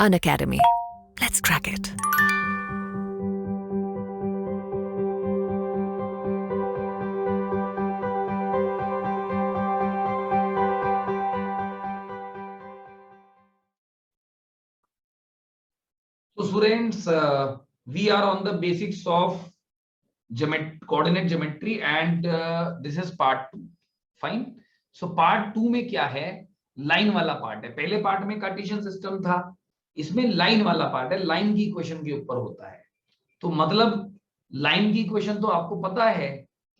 Unacademy. Let's crack it. So students, we are on the basics of coordinate geometry and this is part 2. Fine. So part 2 में क्या है, line वाला part है. पहले part में Cartesian system था, इसमें लाइन वाला पार्ट है, लाइन की इक्वेशन के ऊपर होता है. तो मतलब लाइन की इक्वेशन तो आपको पता है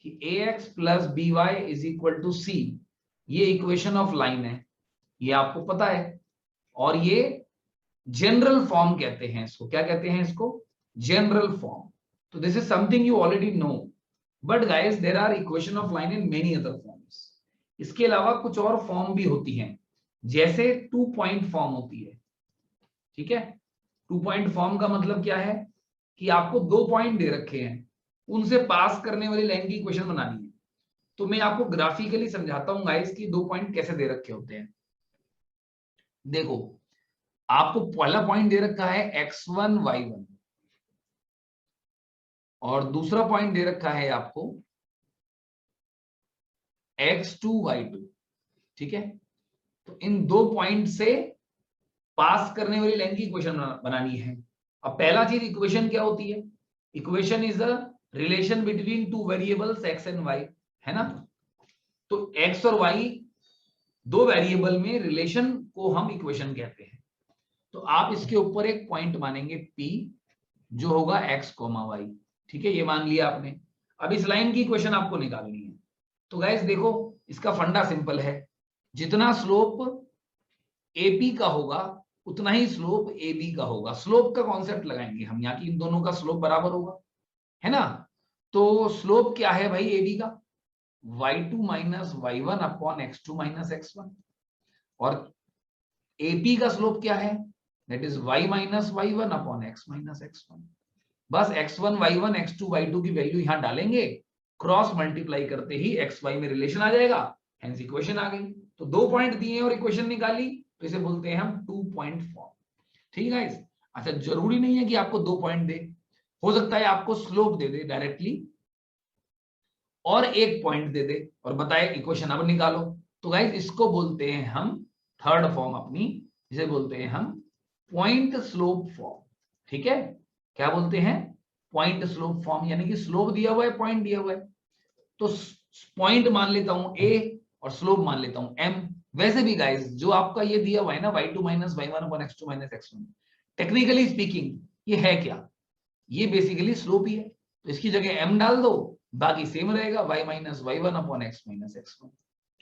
कि ax plus by is equal to c, ये इक्वेशन ऑफ लाइन है, ये आपको पता है. और ये जनरल फॉर्म कहते हैं इसको. क्या कहते हैं इसको? General form. तो this is something you already know, but guys there are equation of line in many other forms. इसके अलावा कुछ और फॉर्म भी होती हैं, जैसे 2 पॉइंट फॉर्म होती है. ठीक है, 2 पॉइंट फॉर्म का मतलब क्या है कि आपको 2 पॉइंट दे रखे हैं, उनसे पास करने वाली लाइन की इक्वेशन बनानी है. तो मैं आपको ग्राफिकली समझाता हूं गाइस कि 2 पॉइंट कैसे दे रखे होते हैं. देखो, आपको पहला पॉइंट दे रखा है x1 y1 और दूसरा पॉइंट दे रखा है आपको x2 y2. ठीक है, तो इन 2 पॉइंट से पास करने वाली लाइन की इक्वेशन बनानी है. अब पहला चीज, इक्वेशन क्या होती है? Equation is a relation between 2 variables x and y, है ना. तो x और y 2 वेरिएबल में रिलेशन को हम इक्वेशन कहते हैं. तो आप इसके ऊपर एक पॉइंट मानेंगे P, जो होगा x, y. ठीक है, ये मान लिया आपने. अब इस लाइन की इक्वेशन आपको निकालनी है. तो गाइस देखो, इसका फंडा सिंपल है. जितना स्लोप AP का होगा उतना ही स्लोप AB का होगा. स्लोप का कॉन्सेप्ट लगाएंगे हम यहाँ की, इन दोनों का स्लोप बराबर होगा, है ना. तो स्लोप क्या है भाई AB का? y2 minus y1 upon x2 minus x1. और AP का स्लोप क्या है? That is y minus y1 upon x minus x1. बस x1 y1 x2 y2 की वैल्यू यहां डालेंगे, क्रॉस मल्टीप्लाई करते ही xy में रिलेशन आ जाएगा, हेंस इक्वेशन आ गई. तो 2 पॉइंट दिए और इक्वेशन निकाली, तो इसे बोलते हैं हम 2 पॉइंट फॉर्म. ठीक है गाइस. अच्छा, जरूरी नहीं है कि आपको 2 पॉइंट दे, हो सकता है आपको स्लोप दे दे डायरेक्टली और 1 पॉइंट दे दे और बताए इक्वेशन अब निकालो. तो गाइस इसको बोलते हैं हम थर्ड फॉर्म अपनी, इसे बोलते हैं हम पॉइंट स्लोप फॉर्म. ठीक है, क्या बोलते हैं? पॉइंट स्लोप फॉर्म, यानी कि स्लोप दिया हुआ है, पॉइंट दिया हुआ है, तो पॉइंट मान लेता हूं A और स्लोप मान लेता हूं M. वैसे भी गाइस जो आपका ये दिया हुआ है ना y2 minus y1 upon x2 minus x1, technically speaking ये है क्या? ये बेसिकली स्लोप ही है. तो इसकी जगह M डाल दो, बाकी सेम रहेगा, y minus y1 upon x minus x1.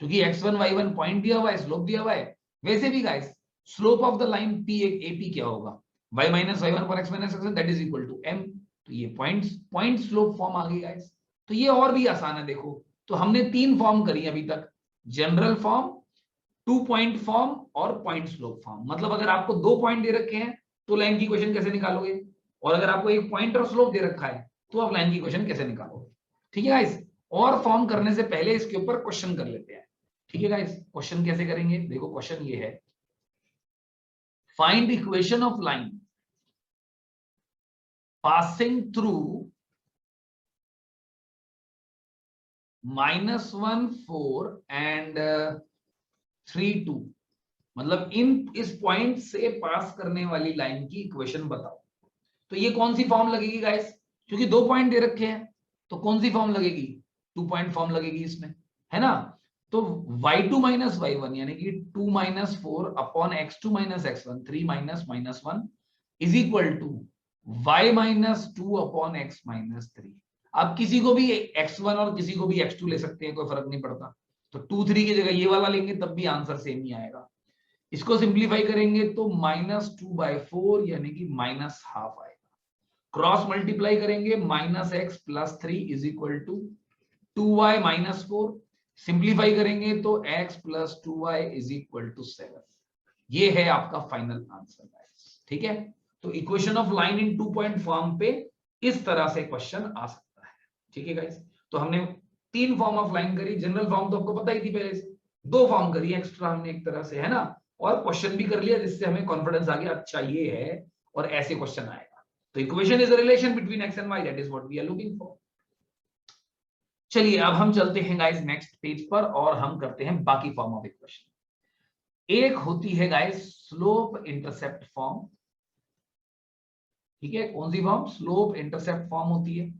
क्योंकि x1 y1 पॉइंट दिया हुआ है, स्लोप दिया हुआ है. वैसे भी guys slope of the line AP क्या होगा? y minus y1 upon x minus x1 that is equal to M. तो ये पॉइंट स्लोप फॉर्म आ गई गाइस. तो ये और भी आसान है. देखो, तो हमने 3 फॉर्म करी अभी तक, जनरल फॉर्म, 2 पॉइंट फॉर्म और पॉइंट स्लोप फॉर्म. मतलब अगर आपको 2 पॉइंट दे रखे हैं तो लाइन की इक्वेशन कैसे निकालोगे, और अगर आपको 1 पॉइंट और स्लोप दे रखा है तो आप लाइन की इक्वेशन कैसे निकालोगे. ठीक है गाइस. और फॉर्म करने से पहले इसके ऊपर क्वेश्चन कर लेते हैं. ठीक है गाइस, क्वेश्चन कैसे करेंगे? देखो, क्वेश्चन ये है, find equation of line passing through -1 4 and 3 2. मतलब इस पॉइंट से पास करने वाली लाइन की इक्वेशन बताओ. तो ये कौन सी फॉर्म लगेगी गाइस? क्योंकि 2 पॉइंट दे रखे हैं, तो कौन सी फॉर्म लगेगी? 2 पॉइंट फॉर्म लगेगी इसमें, है ना. तो y2 माइनस y1 यानी कि 2 minus 4 upon x2 minus x1, 3 minus minus 1 is equal to y minus 2 upon x minus 3. आप किसी को भी x1 और किसी को भी x2 ले सकते हैं, कोई फर्क नहीं पड़ता. तो 2 3 की जगह ये वाला लेंगे तब भी आंसर सेम ही आएगा. इसको सिंप्लीफाई करेंगे तो -2/4 यानी कि माइनस हाफ आएगा. क्रॉस मल्टीप्लाई करेंगे, -x plus 3 is equal to 2y minus 4. Simplify करेंगे तो x plus 2y is equal to 7. ये है आपका फाइनल आंसर गाइस. ठीक है, तो equation of line in 2 point form पे इस तरह से क्वेश्चन आ सकता है. ठीक है गाइस, तो हमने 3 फॉर्म ऑफ लाइन करी. जनरल फॉर्म तो आपको पता ही थी पहले से, 2 फॉर्म करी एक्स्ट्रा हमने एक तरह से, है ना. और क्वेश्चन भी कर लिया, जिससे हमें कॉन्फिडेंस आ गया अच्छा ये है और ऐसे क्वेश्चन आएगा। तो equation is a relation between x and y, that is what we are looking for. चलिए अब हम चलते हैं गाइस नेक्स्ट पेज पर और हम करते हैं बाकी फॉर्म ऑफ इक्वेशन। एक होती है गाइस स्लोप इंटरसेप्ट फॉर्म, ठीक है, कौन सी फॉर्म? स्लोप इंटरसेप्ट फॉर्म होती है।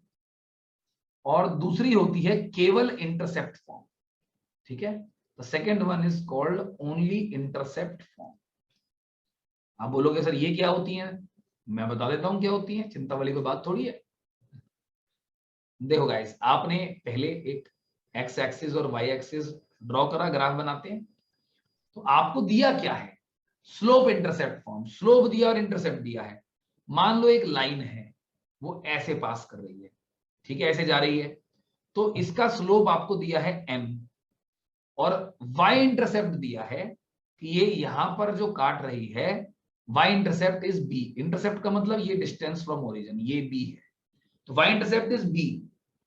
और दूसरी होती है केवल इंटरसेप्ट फॉर्म, ठीक है। The second one is called only intercept form. आप बोलोगे सर ये क्या होती है? मैं बता देता हूं क्या होती है, चिंता वाली कोई बात थोड़ी है। देखो गाइस, आपने पहले एक एक्स एक्सिस और वाई एक्सिस ड्रॉ करा, ग्राफ बनाते हैं, तो आपको दिया क्या है? Slope intercept form. स्लोप दिया और इंटरसेप्ट दिया है। मान लो एक लाइन है, वो ऐसे पास कर रही है, ठीक है, ऐसे जा रही है, तो इसका स्लोप आपको दिया है m, और y इंटरसेप्ट दिया है कि ये यहां पर जो काट रही है y intercept is b। Intercept का मतलब ये डिस्टेंस फ्रॉम ओरिजिन, ये b है, तो y इंटरसेप्ट इज b।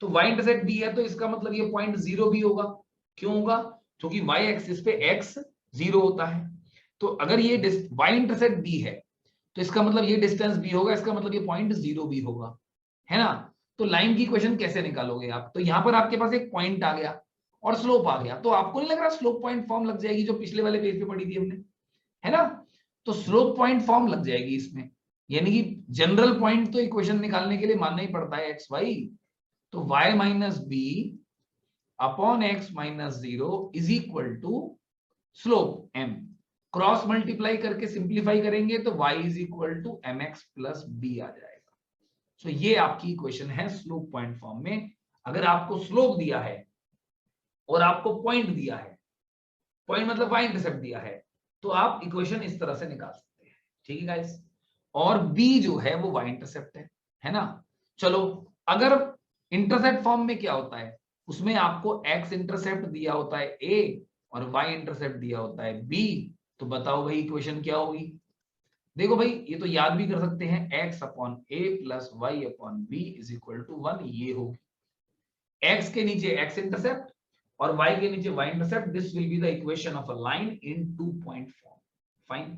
तो y इंटरसेप्ट b है, तो इसका मतलब ये पॉइंट 0 भी होगा। क्यों होगा? क्योंकि y एक्सिस पे x 0 होता है। तो अगर ये y इंटरसेप्ट b है, तो इसका मतलब ये डिस्टेंस b होगा, इसका मतलब ये पॉइंट 0 भी होगा, है ना। तो लाइन की इक्वेशन कैसे निकालोगे आप? तो यहां पर आपके पास एक पॉइंट आ गया और स्लोप आ गया, तो आपको नहीं लग रहा स्लोप पॉइंट फॉर्म लग जाएगी जो पिछले वाले पेज पे पढ़ी थी हमने, है ना। तो स्लोप पॉइंट फॉर्म लग जाएगी इसमें, यानी कि जनरल पॉइंट तो इक्वेशन निकालने के लिए मानना ही पड़ता है एक्स वाई। तो y minus B upon X minus 0 is equal to slope m। Cross multiply करके सिंप्लीफाई करेंगे तो y is equal to M x plus B आ जाएगा। तो ये आपकी इक्वेशन है स्लोप पॉइंट फॉर्म में। अगर आपको स्लोप दिया है और आपको पॉइंट दिया है, पॉइंट मतलब y इंटरसेप्ट दिया है, तो आप इक्वेशन इस तरह से निकाल सकते हैं, ठीक है गाइस। और b जो है वो y इंटरसेप्ट है ना। चलो, अगर इंटरसेप्ट फॉर्म में क्या होता है, उसमें आपको x इंटरसेप्ट दिया होता है a और y इंटरसेप्ट दिया होता है b। तो बताओ भाई इक्वेशन क्या होगी? देखो भाई, ये तो याद भी कर सकते हैं, x upon a plus y upon b is equal to 1, ये होगी। x के नीचे x इंटरसेप्ट और y के नीचे y intercept, this will be the equation of a line in 2 point form. Fine.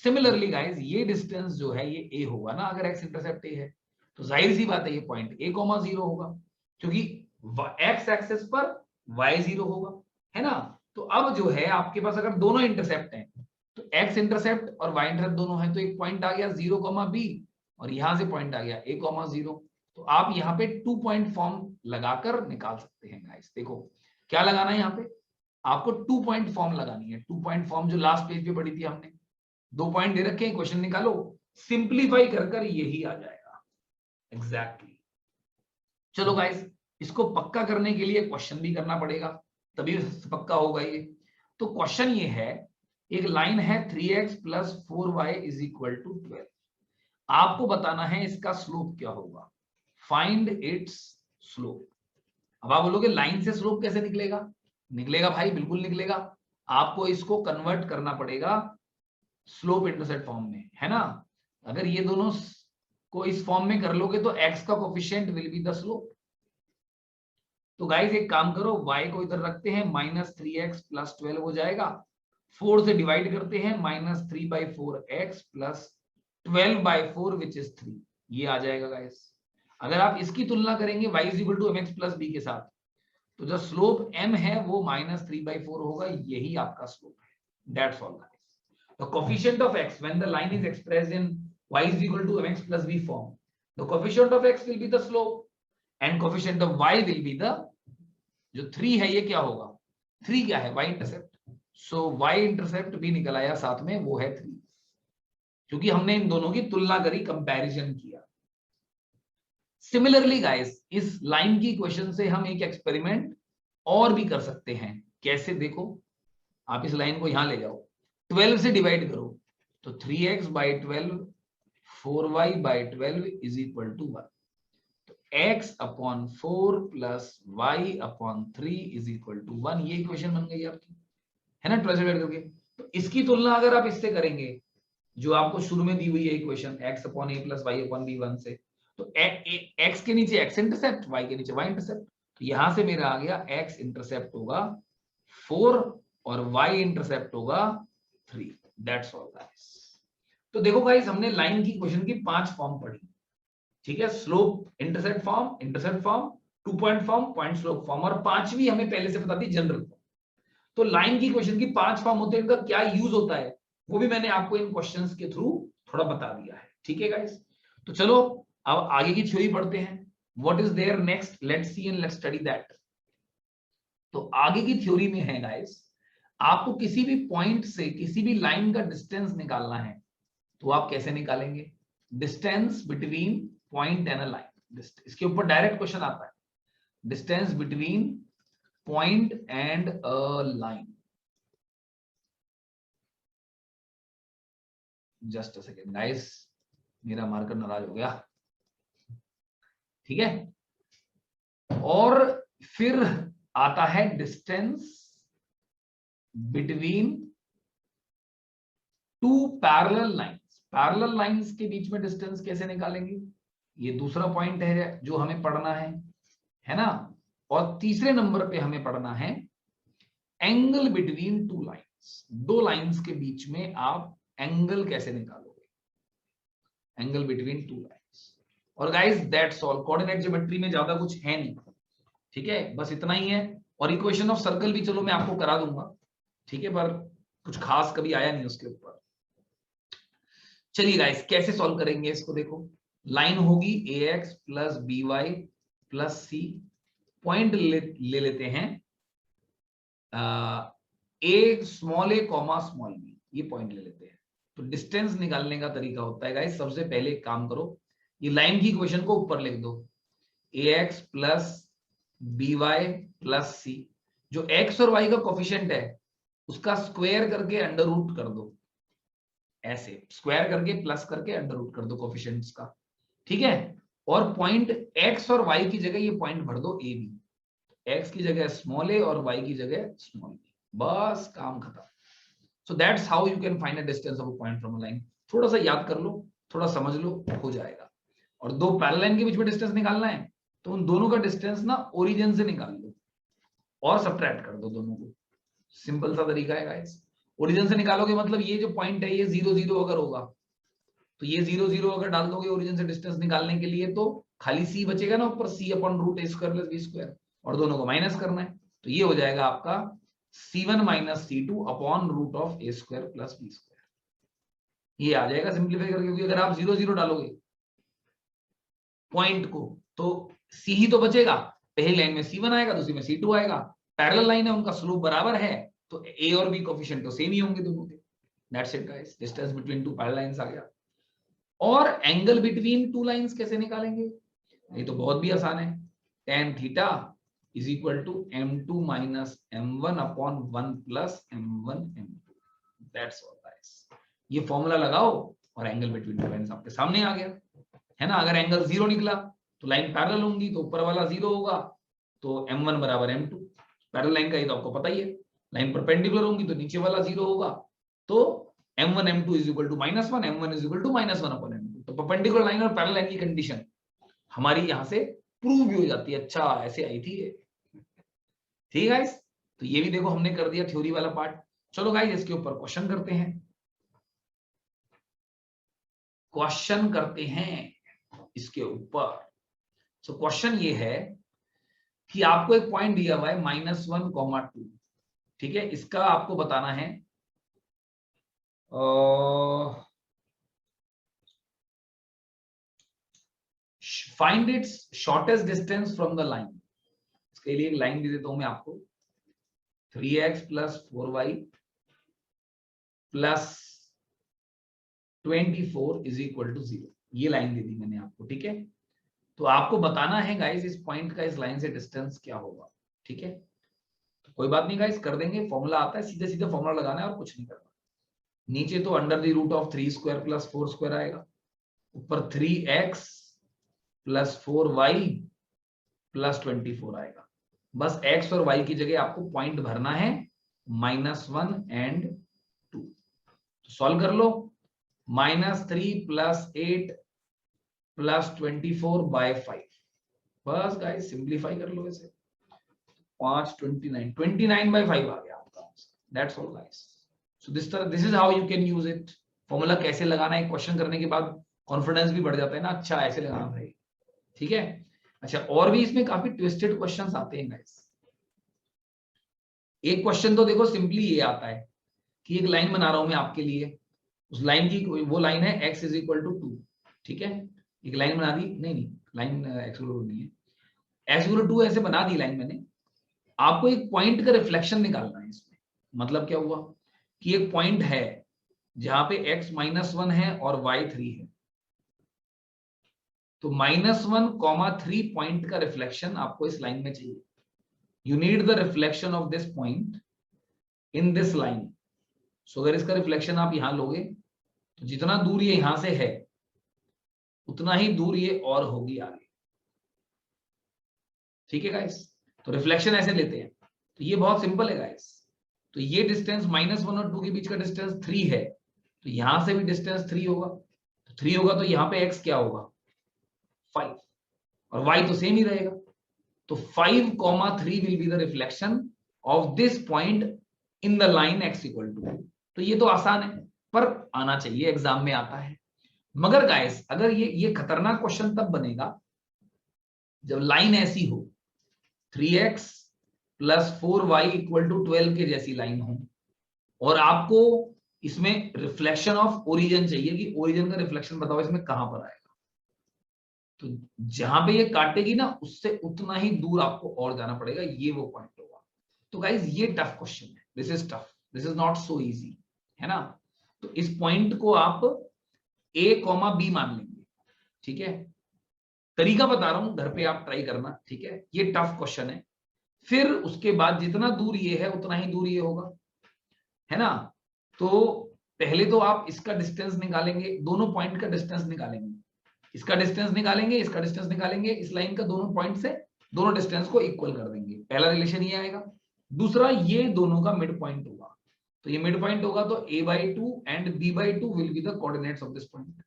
Similarly guys, ये डिस्टेंस जो है ये a होगा ना, अगर x इंटरसेप्ट a है, तो जाहिर सी बात है ये पॉइंट a, 0 होगा, क्योंकि x एक्सिस पर y 0 होगा, है ना। तो अब जो है आपके पास अगर दोनों इंटरसेप्ट हैं, तो x इंटरसेप्ट और y इंटरसेप्ट दोनों हैं, तो एक पॉइंट आ गया 0, b, और यहां से पॉइंट आ गया a, 0। तो आप यहाँ पे 2 पॉइंट फॉर्म लगाकर निकाल सकते हैं गाइस। देखो क्या लगाना है, यहाँ पे आपको 2 पॉइंट फॉर्म लगानी है। 2 पॉइंट फॉर्म जो लास्ट पेज पे पढ़ी थी हमने, 2 पॉइंट दे रखे हैं, क्वेश्चन निकालो, सिंप्लीफाई कर यही आ जाएगा एग्जैक्टली। चलो गाइस, इसको पक्का करने के लिए क्वेश्चन भी करना पड़ेगा, तभी पक्का होगा ये। तो क्वेश्चन ये है, एक लाइन है 3x plus 4y is equal to 12। आपको बताना है इसका स्लोप क्या होगा। Find its slope. अब आप बोलोगे लाइन से स्लोप कैसे निकलेगा? निकलेगा भाई, बिल्कुल निकलेगा। आपको इसको कन्वर्ट करना पड़ेगा स्लोप इंटरसेप्ट फॉर्म में, है ना। अगर ये दोनों को इस फॉर्म में कर लोगे तो x का coefficient will be the slope. तो गाइस एक काम करो, y को इधर रखते हैं, -3x प्लस 12 हो जाएगा। 4 से डिवाइड करते हैं, -3/4x प्लस 12/4 विच इज 3, ये आ जाएगा गाइस। अगर आप इसकी तुलना करेंगे y is equal to M x plus b के साथ, तो जो स्लोप m है वो -3/4 होगा, यही आपका स्लोप है। That's all guys. The coefficient of x when the line is expressed in y is equal to mx plus b form, the coefficient of x will be the slope and coefficient of y will be the, जो 3 है ये क्या होगा? 3 क्या है? y intercept. So y intercept भी निकल आया साथ में, वो है 3, क्योंकि हमने इन दोनों की तुलना करी, कंपैरिजन किया। सिमिलरली गाइस, इस लाइन की इक्वेशन से हम एक एक्सपेरिमेंट और भी कर सकते हैं। कैसे? देखो, आप इस लाइन को यहां ले जाओ, 12 से डिवाइड करो, तो 3x/12 4y/12 is equal to 1। तो x upon 4 plus y upon 3 is equal to 1, ये इक्वेशन बन गई आपकी, है ना, 12 से डिवाइड करके। तो इसकी तुलना अगर आप इससे करेंगे, जो आपको शुरू में दी हुई है equation x upon a plus y upon b 1 से, तो x के नीचे x इंटरसेप्ट, y के नीचे y इंटरसेप्ट, तो यहां से मेरा आ गया x इंटरसेप्ट होगा 4 और y इंटरसेप्ट होगा 3। That's all guys. तो देखो गाइस, हमने लाइन की क्वेश्चन की 5 फॉर्म पढ़ी, ठीक है, slope intercept form, 2 point form, point slope form, और 5वीं हमें पहले से बता दी जनरल फॉर्म। तो लाइन की क्वेश्चन की 5 फॉर्म होते हैं, इनका क्या यूज होता है वो भी मैंने आपको इन क्वेश्चंस के थ्रू थोड़ा बता दिया है, ठीक है गाइस। तो चलो अब आगे की थ्योरी पढ़ते हैं। What is there next, let's see and let's study that. तो आगे की थ्योरी में है गाइस, आपको किसी भी पॉइंट से किसी भी लाइन का डिस्टेंस निकालना है, तो आप कैसे निकालेंगे? Distance between point and a line, इसके ऊपर डायरेक्ट क्वेश्चन आता है, distance between point and a line. Just a second guys, मेरा मार्कर नाराज हो गया, ठीक है। और फिर आता है distance between two parallel lines. Parallel lines के बीच में डिस्टेंस कैसे निकालेंगे? ये दूसरा पॉइंट है जो हमें पढ़ना है ना। और तीसरे नंबर पे हमें पढ़ना है एंगल बिटवीन टू लाइंस। दो लाइंस के बीच में आप एंगल कैसे निकालोगे, एंगल बिटवीन टू लाइंस। और guys that's all, coordinate geometry में ज्यादा कुछ है नहीं, ठीक है, बस इतना ही है। और इक्वेशन ऑफ सर्कल भी चलो मैं आपको करा दूंगा, ठीक है, पर कुछ खास कभी आया नहीं उसके ऊपर। चलिए गाइस, कैसे सॉल्व करेंगे इसको, देखो लाइन होगी ax plus by plus c, point ले लेते हैं a small a comma small b, ये पॉइंट ले लेते हैं। तो डिस्टेंस निकालने का तरीका होता है गाइस, सबसे पहले एक काम करो, ये लाइन की इक्वेशन को ऊपर लिख दो, ax plus by plus c, जो x और y का कोफिशिएंट है उसका स्क्वायर करके अंडर रूट कर दो, ऐसे स्क्वायर करके प्लस करके अंडर रूट कर दो कोफिशिएंट्स का, ठीक है। और पॉइंट x और y की जगह ये पॉइंट भर दो a b, x की जगह स्मॉल a और y की जगह स्मॉल b, बस काम खत्म। So that's how you can find a distance of a point from a line. थोड़ा सा याद कर लो, थोड़ा समझ लो, हो जाएगा। और दो पैरेलल लाइन के बीच में डिस्टेंस निकालना है तो उन दोनों का डिस्टेंस ना ओरिजिन से निकाल लो और सब्ट्रैक्ट कर दो दोनों को, सिंपल सा तरीका है गाइस। ओरिजिन से निकालोगे मतलब ये जो पॉइंट है ये 0 0 अगर होगा तो ये 0 0 अगर डाल दोगे ओरिजिन से डिस्टेंस निकालने के लिए तो खाली c बचेगा ना ऊपर, c upon root a square plus b square, और दोनों को माइनस करना है, तो ये हो जाएगा आपका c1 minus c2 upon root of a square plus b square, ये आ जाएगा सिंप्लीफाई करके। क्योंकि अगर आप 0 0 डालोगे पॉइंट को तो c ही तो बचेगा, पहली लाइन में c1 आएगा, दूसरी में c2 आएगा, पैरेलल लाइन है, उनका स्लोप बराबर है, तो a और b कोफिशिएंट तो सेम ही होंगे दोनों के। That's it guys, distance between two parallel lines आ गया। और एंगल बिटवीन टू लाइंस कैसे निकालेंगे? ये तो बहुत भी आसान है, tan theta is equal to m2 minus m1 upon 1 plus m1 m2, that's all guys. ये फॉर्मूला लगाओ और एंगल बिटवीन टू लाइंस आपके सामने आ गया, है ना। अगर एंगल 0 निकला तो लाइन पैरेलल होंगी, तो ऊपर वाला 0 होगा तो m1 बराबर m2, पैरेलल लाइन का ये तो आपको पता ही है। लाइन परपेंडिकुलर होंगी तो नीचे वाला 0 होगा, तो m1 m2 is equal to -1, m1 is equal to -1 upon m2। तो परपेंडिकुलर लाइन और पैरेलल लाइन की कंडीशन हमारी यहां से प्रूव भी हो जाती है। अच्छा, ऐसे आई थी ये, ठीक है गाइस। तो ये भी देखो हमने कर दिया थ्योरी वाला पार्ट। चलो गाइस इसके ऊपर क्वेश्चन करते हैं, क्वेश्चन करते हैं इसके ऊपर। सो क्वेश्चन ये है कि आपको एक पॉइंट दिया हुआ है -1, 2, ठीक है, इसका आपको बताना है find its shortest distance from the line. इसके लिए एक लाइन दे देता हूं मैं आपको, 3x plus 4y plus 24 is equal to 0, ये लाइन दे दी मैंने आपको, ठीक है। तो आपको बताना है गाइस इस पॉइंट का इस लाइन से डिस्टेंस क्या होगा, ठीक है। तो कोई बात नहीं गाइस, कर देंगे, फॉर्मूला आता है, सीधे सीधे फॉर्मूला लगाना है और कुछ नहीं करना। नीचे तो under the root of 3 square plus 4 square आएगा, ऊपर 3x प्लस 4y प्लस 24 आएगा। बस x और y की जगह आपको पॉइंट भरना है -1 एंड 2। तो सॉल्व कर लो, -3 प्लस 8 प्लस 24 बाय 5, बस गाइस सिंप्लीफाई कर लो इसे, 5 29 बाय 5 आ गया आपका answer. That's all guys, so this is how you can use it. Formula कैसे लगाना है क्वेश्चन करने के बाद कॉन्फिडेंस भी बढ़ जाता है ना, अच्छा ऐसे लगाना पड़ेगा, ठीक है। अच्छा, और भी इसमें काफी ट्विस्टेड क्वेश्चंस आते हैं गाइस। एक क्वेश्चन तो देखो सिंपली ये आता है कि एक लाइन बना रहा हूं मैं आपके लिए, उस लाइन की वो लाइन है x इज इक्वल टू 2, ठीक है। एक लाइन बना दी, नहीं लाइन x इक्वल टू नहीं है, x इक्वल टू 2 ऐसे बना दी लाइन मैंने। आपको एक पॉइंट का रिफ्लेक्शन निकालना है इसमें। मतलब क्या हुआ कि एक पॉइंट है जहां पे x -1 है और y 3 है, तो -1, 3 पॉइंट का रिफ्लेक्शन आपको इस लाइन में चाहिए। You need the reflection of this point in this line. So अगर इसका रिफ्लेक्शन आप यहां लोगे तो जितना दूर ये यहां से है उतना ही दूर ये और होगी आगे, ठीक है गाइस। तो रिफ्लेक्शन ऐसे लेते हैं, तो ये बहुत सिंपल है गाइस। तो ये डिस्टेंस -1 और 2 के बीच का डिस्टेंस 3 है, तो यहां से भी डिस्टेंस 3 होगा, तो 3 होगा तो यहां पे x क्या होगा 5, और y तो सेम ही रहेगा। तो 5,3 will be the reflection of this point in the line x equal to. तो ये तो आसान है, पर आना चाहिए, एग्जाम में आता है। मगर गाइस अगर ये खतरनाक क्वेश्चन तब बनेगा जब लाइन ऐसी हो 3x + 4y = 12 के जैसी लाइन हो, और आपको इसमें रिफ्लेक्शन ऑफ ओरिजिन चाहिए कि ओरिजिन का रिफ्लेक्शन बताओ इसमें कहां पर आएगा। तो जहां पे ये काटेगी ना उससे उतना ही दूर आपको और जाना पड़ेगा, ये वो पॉइंट होगा। तो गाइज ये टफ क्वेश्चन है, this is tough, this is not so easy, है ना। तो इस पॉइंट को आप a, b मान लेंगे, ठीक है। तरीका बता रहा हूं, घर पे आप ट्राई करना, ठीक है। ये टफ क्वेश्चन है। फिर उसके बाद जितना दूर ये है उतना ही दूर ये होगा, है ना। तो पहले तो आप इसका डिस्टेंस निकालेंगे, दोनों पॉइंट का डिस्टेंस निकालेंगे, इसका डिस्टेंस निकालेंगे, इसका डिस्टेंस निकालेंगे, इस लाइन का दोनों पॉइंट से दोनों डिस्टेंस को इक्वल कर देंगे। पहला रिलेशन ये आएगा। दूसरा, ये दोनों का मिड पॉइंट होगा, तो ये मिड पॉइंट होगा तो a/2 and b/2 will be the coordinates of this point.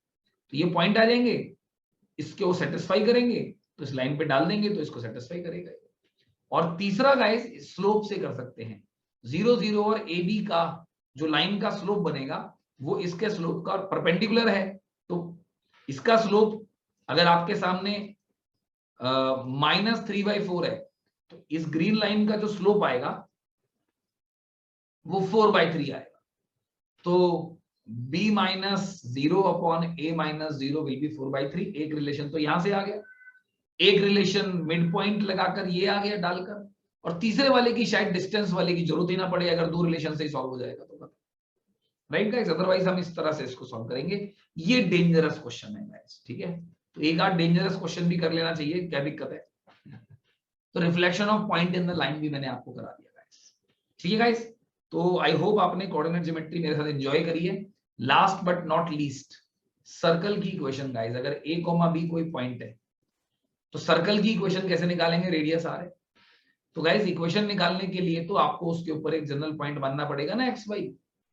तो ये पॉइंट आ जाएंगे, इसको सेटिस्फाई करेंगे तो इस लाइन पे डाल देंगे तो इसको सेटिस्फाई करेगा। और तीसरा गाइस स्लोप से कर सकते हैं, 0 0 और AB का जो लाइन का स्लोप बनेगा वो इसके स्लोप का परपेंडिकुलर है। तो इसका स्लोप अगर आपके सामने -3/4 है तो इस ग्रीन लाइन का जो स्लोप आएगा वो 4/3 आएगा। तो b -0 upon a -0 will B 4/3। एक रिलेशन तो यहां से आ गया, एक रिलेशन मिड पॉइंट लगाकर ये आ गया डालकर, और तीसरे वाले की शायद डिस्टेंस वाले की जरूरत ही ना पड़े अगर दो रिलेशन से ही सॉल्व हो जाएगा तो, राइट गाइस। अदरवाइज हम इस तरह से इसको सॉल्व करेंगे। ये डेंजरस क्वेश्चन है गाइस, ठीक है। तो एक आध डेंजरस क्वेश्चन भी कर लेना चाहिए, क्या दिक्कत है। तो reflection of point in the line भी मैंने आपको करा दिया गाइस, ठीक है गाइस। तो आई होप आपने कोऑर्डिनेट ज्योमेट्री मेरे साथ एंजॉय करी है। Last but not least, circle की इक्वेशन गाइस। अगर a, b कोई पॉइंट है तो सर्कल की इक्वेशन कैसे निकालेंगे, रेडियस r है। तो गाइस इक्वेशन निकालने के लिए तो आपको उसके ऊपर एक जनरल पॉइंट मानना पड़ेगा ना x y।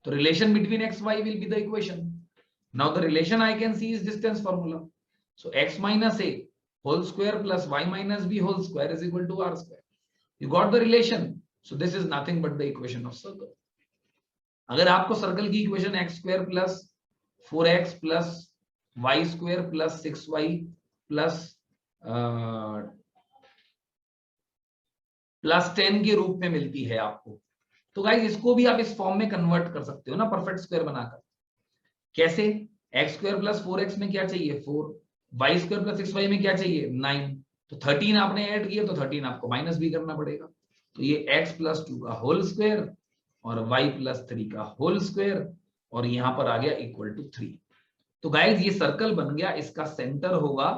तो relation between x y will be the equation. Now the relation I can see is distance formula. So x minus a whole square plus y minus b whole square is equal to r square. You got the relation. So this is nothing but the equation of circle. अगर आपको circle की equation x square plus 4x plus y square plus 6y plus +10 के रूप में मिलती है आपको, तो गाइस इसको भी आप इस फॉर्म में कन्वर्ट कर सकते हो ना, परफेक्ट स्क्वायर बनाकर। कैसे, x² + 4x में क्या चाहिए 4, y² + 6y में क्या चाहिए 9, तो 13 आपने ऐड किया तो 13 आपको माइनस भी करना पड़ेगा। तो ये x + 2 का होल स्क्वायर और y + 3 का होल स्क्वायर, और यहां पर आ गया = 3। तो गाइस ये सर्कल बन गया, इसका सेंटर होगा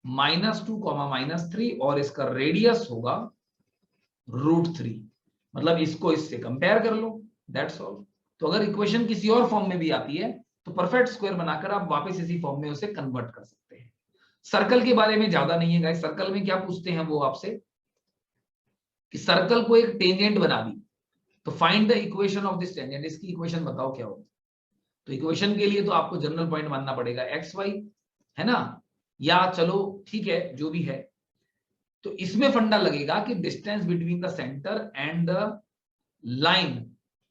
-2, -3 और इसका रेडियस होगा √3। मतलब इसको इससे कंपेयर कर लो, दैट्स ऑल। तो अगर इक्वेशन किसी और फॉर्म में भी आती है तो परफेक्ट स्क्वायर बनाकर आप वापस इसी फॉर्म में उसे कन्वर्ट कर सकते हैं। सर्कल के बारे में ज्यादा नहीं है गाइस। सर्कल में क्या पूछते हैं वो आपसे कि सर्कल को एक टेंजेंट बना दी तो find the equation of this tangent, इसकी इक्वेशन बताओ क्या होगी। तो इक्वेशन के लिए तो आपको जनरल पॉइंट मानना पड़ेगा xy, है ना, या चलो ठीक है जो भी है। तो इसमें फंडा लगेगा कि distance between the centre and the line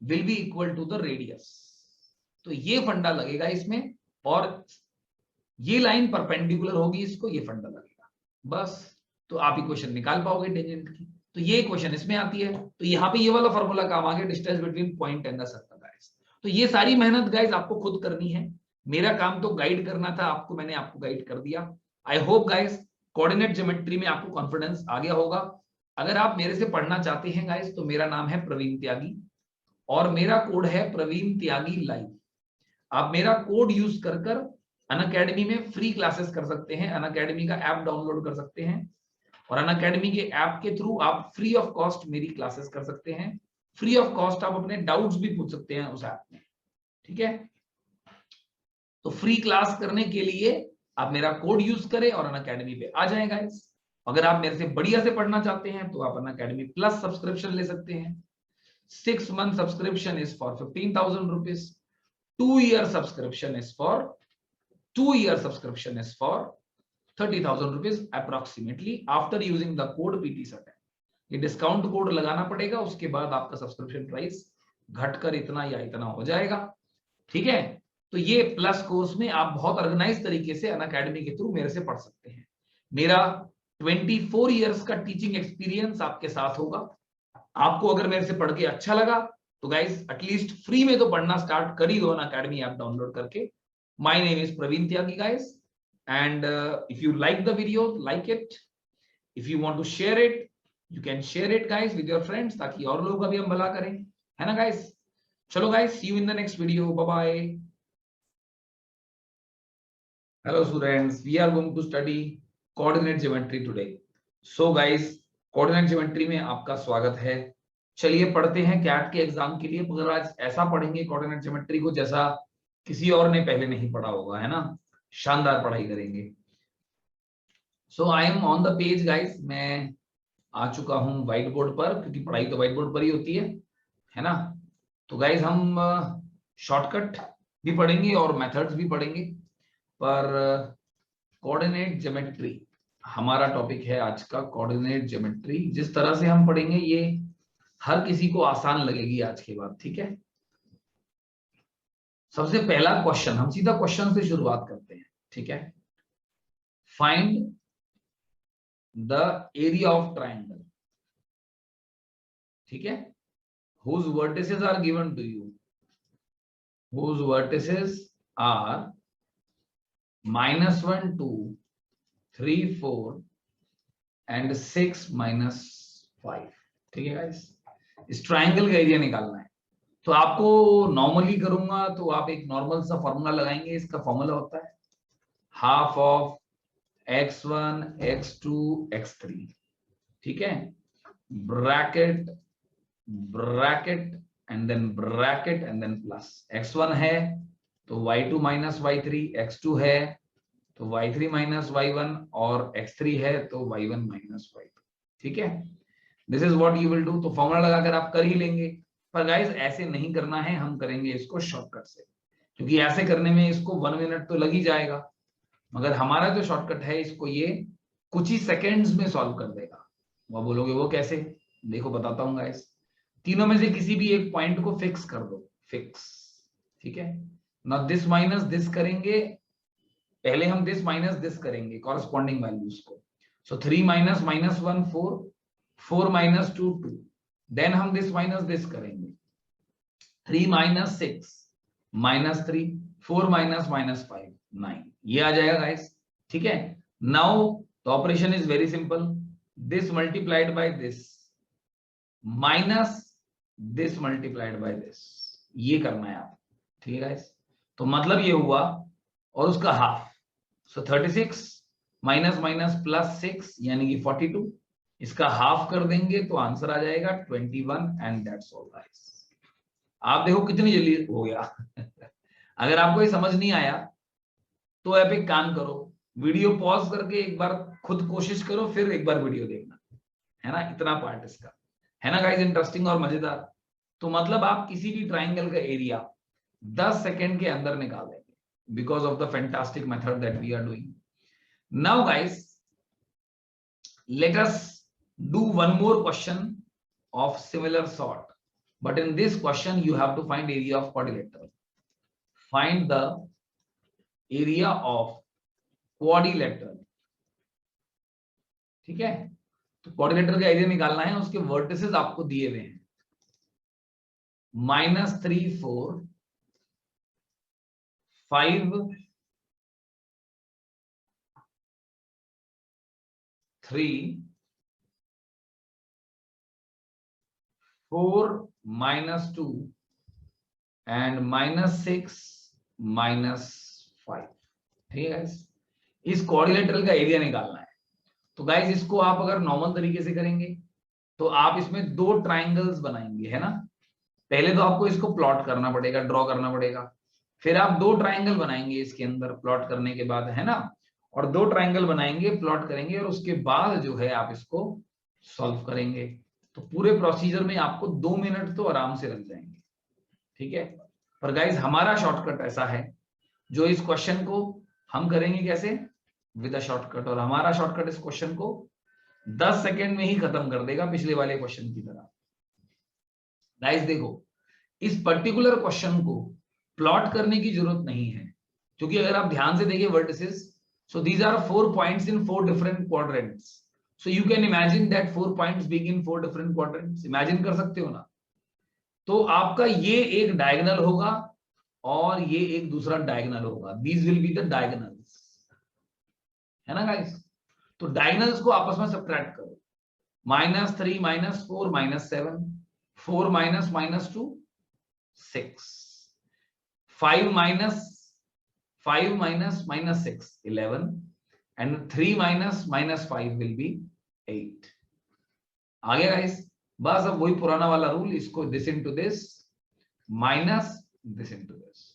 will be equal to the radius. तो ये फंडा लगेगा इसमें, और ये लाइन परपेंडिकुलर होगी इसको, ये फंडा लगेगा बस। तो आप इक्वेशन निकाल पाओगे टेंजेंट की। तो ये इक्वेशन इसमें आती है। तो यहाँ पे ये वाला फॉर्मूला काम आ गया, distance between point and the circle guys. तो ये सारी मेहनत गाइस आपको खुद करनी है। मेरा काम तो गाइड करना था आपको, मैंने आपको गाइड कर दिया। I hope guys coordinate geometry में आपको कॉन्फिडेंस आ गया होगा। अगर आप मेरे से पढ़ना चाहते हैं गाइस, तो मेरा नाम है प्रवीण त्यागी और मेरा कोड है प्रवीण त्यागी लाइव। आप मेरा कोड यूज कर अनअकैडमी में फ्री क्लासेस कर सकते हैं। अनअकैडमी का ऐप डाउनलोड कर सकते हैं और अनअकैडमी के ऐप के थ्रू आप फ्री ऑफ कॉस्ट मेरी क्लासेस कर सकते हैं। फ्री ऑफ कॉस्ट आप अपने डाउट्स भी पूछ सकते हैं उस ऐप में, ठीक है। तो फ्री क्लास करने के लिए आप मेरा कोड यूज करें और अनअकैडमी पे आ जाएं गाइस। अगर आप मेरे से बढ़िया से पढ़ना चाहते हैं तो आप अनअकैडमी प्लस सब्सक्रिप्शन ले सकते हैं। 6 month subscription is for 15,000 rupees. 2-year subscription is for 30,000 rupees approximately after using the code PT7। ये डिस्काउंट कोड लगाना पड़ेगा, उसके बाद आपका सब्सक्रिप्शन प्राइस घटकर इतना या इतना हो जाएगा, ठीक है। तो ये प्लस कोर्स में आप बहुत ऑर्गेनाइज तरीके से अनअकैडमी के थ्रू मेरे से पढ़ सकते हैं। मेरा 24 इयर्स का टीचिंग एक्सपीरियंस आपके साथ होगा। आपको अगर मेरे से पढ़ के अच्छा लगा तो गाइस एटलीस्ट फ्री में तो पढ़ना स्टार्ट कर ही दो अनअकैडमी ऐप डाउनलोड करके। My name is Praveen Tyagi guys, and if you like the video like it, if you want to share it you can share it guys with your friends, ताकि और लोग का भी हम भला करें, है ना गाइस। चलो guys, see you in the next video, bye bye. Hello students, we are going to study coordinate geometry today. So guys, coordinate geometry में आपका स्वागत है। चलिए पढ़ते हैं कैट के एग्जाम के लिए। अगर आज ऐसा पढ़ेंगे कोऑर्डिनेट ज्योमेट्री को जैसा किसी और ने पहले नहीं पढ़ा होगा, है ना, शानदार पढ़ाई करेंगे। So I am on the page guys, मैं आ चुका हूं व्हाइट बोर्ड पर, क्योंकि पढ़ाई तो व्हाइट बोर्ड पर ही होती है ना। तो गाइस हम शॉर्टकट भी पढ़ेंगे और मेथड्स भी पढ़ेंगे, पर कोऑर्डिनेट ज्योमेट्री हमारा टॉपिक है आज का। कोऑर्डिनेट ज्योमेट्री जिस तरह से हम पढ़ेंगे ये हर किसी को आसान लगेगी आज के बाद, ठीक है। सबसे पहला क्वेश्चन, हम सीधा क्वेश्चन से शुरुआत करते हैं, ठीक है। Find the area of triangle, ठीक है। whose vertices are given to you, whose vertices are -1 2 3 4 and 6 -5, ठीक है गाइस। इस ट्राइंगल का एरिया निकालना है। तो आपको नॉर्मली करूंगा तो आप एक नॉर्मल सा फॉर्मूला लगाएंगे। इसका फॉर्मूला होता है half of x1 x2 x3, ठीक है। Bracket bracket and then bracket and then plus. x1 है तो y2 माइनस y3, x2 है तो y3 माइनस y1 और x3 है तो y1 माइनस y2, ठीक है। This is what you will do. तो फॉर्मूला लगाकर आप कर ही लेंगे, पर गाइस ऐसे नहीं करना है, हम करेंगे इसको शॉर्टकट से, क्योंकि ऐसे करने में इसको 1 मिनट तो लग ही जाएगा। मगर हमारा जो शॉर्टकट है इसको ये कुछ ही सेकेंड्स में सॉल्व कर देगा। वो बोलोगे वो कैसे, देखो बताता हूँ गाइस। तीनों में से किसी भी एक पॉइंट को फिक्स कर दो, फिक्स, ठीक है ना। दिस माइनस दिस करेंगे, पहले हम दिस माइनस दिस करेंगे कॉरेस्पॉन्डिंग वैल्यूज को। सो 3 माइनस -1 4, 4 माइनस 2 2, देन हम दिस माइनस दिस करेंगे। 3 माइनस 6 -3, 4 माइनस -5 9, ये आ जाएगा गाइस, ठीक है। Now the operation is very simple, this multiplied by this minus this multiplied by this, ये करना है आप, ठीक है गाइस। तो मतलब ये हुआ और उसका हाफ। सो 36 माइनस माइनस प्लस 6 यानी कि 42, इसका हाफ कर देंगे तो आंसर आ जाएगा 21 एंड दैट्स ऑल गाइस। आप देखो कितनी जल्दी हो गया। अगर आपको ये समझ नहीं आया तो आप एक काम करो, वीडियो पॉज करके एक बार खुद कोशिश करो, फिर एक बार वीडियो देखना, है ना। इतना पार्ट इसका है ना गाइस, इंटरेस्टिंग और मजेदार। तो मतलब आप किसी भी ट्राइंगल का एरिया 10 सेकेंड के अंदर निकाल देंगे, because of the fantastic method that we are doing now guys. Let us do one more question of similar sort, but in this question you have to find area of quadrilateral. Find the area of quadrilateral. ठीक है, तो quadrilateral का area निकालना है, उसके vertices आपको दिए हुए हैं -3 4 5 3 4 -2 एंड -6 -5। ठीक है गाइस, इस क्वाड्रिलेटरल का एरिया निकालना है। तो गाइस इसको आप अगर नॉर्मल तरीके से करेंगे तो आप इसमें दो ट्राइंगल्स बनाएंगे, है ना। पहले तो आपको इसको प्लॉट करना पड़ेगा, ड्रॉ करना पड़ेगा, फिर आप दो ट्राइंगल बनाएंगे इसके अंदर प्लॉट करने के बाद, है ना, और दो ट्राइंगल बनाएंगे, प्लॉट करेंगे, और उसके बाद जो है आप इसको सॉल्व करेंगे। तो पूरे प्रोसीजर में आपको 2 मिनट तो आराम से लग जाएंगे। ठीक है, पर गाइस हमारा शॉर्टकट ऐसा है जो इस क्वेश्चन को हम करेंगे कैसे, विद अ शॉर्टकट, और हमारा शॉर्टकट इस क्वेश्चन को 10 सेकेंड में ही खत्म कर देगा, पिछले वाले क्वेश्चन की तरह। गाइस देखो, इस पर्टिकुलर क्वेश्चन को प्लॉट करने की जरूरत नहीं है, क्योंकि अगर आप ध्यान से देखिए vertices, so these are 4 points in 4 different quadrants, so you can imagine that 4 points being in 4 different quadrants, imagine कर सकते हो ना। तो आपका ये एक डायगोनल होगा और ये एक दूसरा डायगोनल होगा, these will be the diagonals, है ना गाइस। तो डायगोनल्स को आपस में सब्ट्रैक्ट करो, -3 -4 -7, 4 -2 6, 5 -6 11, and 3 -5 will be 8। आ गया गाइस, बस अब वही पुराना वाला रूल, इसको this into this minus this into this,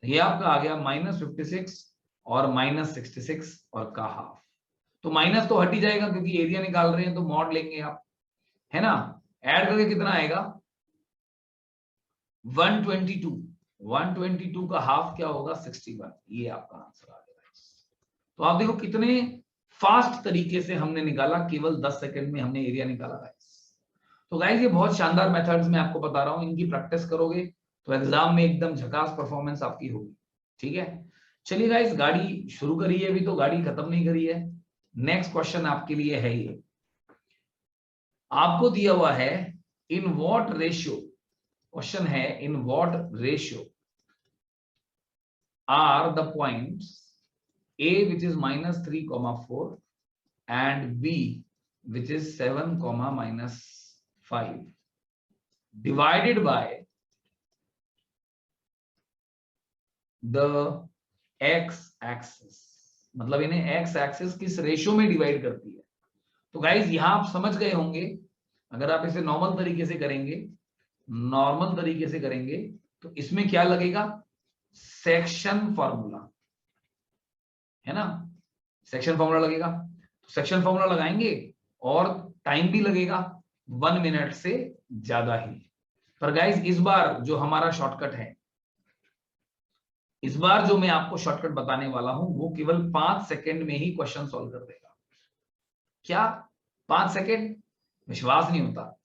ये आपका आ गया -56 और -66 और का हाफ। तो माइनस तो हट ही जाएगा क्योंकि एरिया निकाल रहे हैं, तो मॉड लेंगे आप, है ना। ऐड करके कितना आएगा 122, 122 का हाफ क्या होगा 61, ये आपका आंसर आ गया। तो आप देखो कितने फास्ट तरीके से हमने निकाला, केवल 10 सेकंड में हमने एरिया निकाला गाइस। तो गाइस ये बहुत शानदार मेथड्स मैं आपको बता रहा हूं, इनकी प्रैक्टिस करोगे तो एग्जाम में एकदम झकास परफॉर्मेंस आपकी होगी। ठीक है, चलिए गाइस गाड़ी शुरू करिए, अभी तो गाड़ी खत्म नहीं करी है। नेक्स्ट क्वेश्चन आपके लिए है, ये आपको दिया हुआ है इन व्हाट रेशियो, क्वेश्चन है in what ratio are the points A which is -3, 4 and B which is 7, -5 divided by the x axis, मतलब इन्हें x axis किस रेशियो में डिवाइड करती है। तो गाइज यहां आप समझ गए होंगे, अगर आप इसे नॉर्मल तरीके से करेंगे, नॉर्मल तरीके से करेंगे तो इसमें क्या लगेगा, सेक्शन फॉर्मूला, है ना, सेक्शन फॉर्मूला लगेगा। तो सेक्शन फॉर्मूला लगाएंगे और टाइम भी लगेगा 1 मिनट से ज्यादा ही। पर गाइज इस बार जो हमारा शॉर्टकट है, इस बार जो मैं आपको शॉर्टकट बताने वाला हूं वो केवल 5 सेकंड में ही क्वेश्चन सॉल्व कर देगा। क्या 5 सेकंड? विश्वास नहीं होता।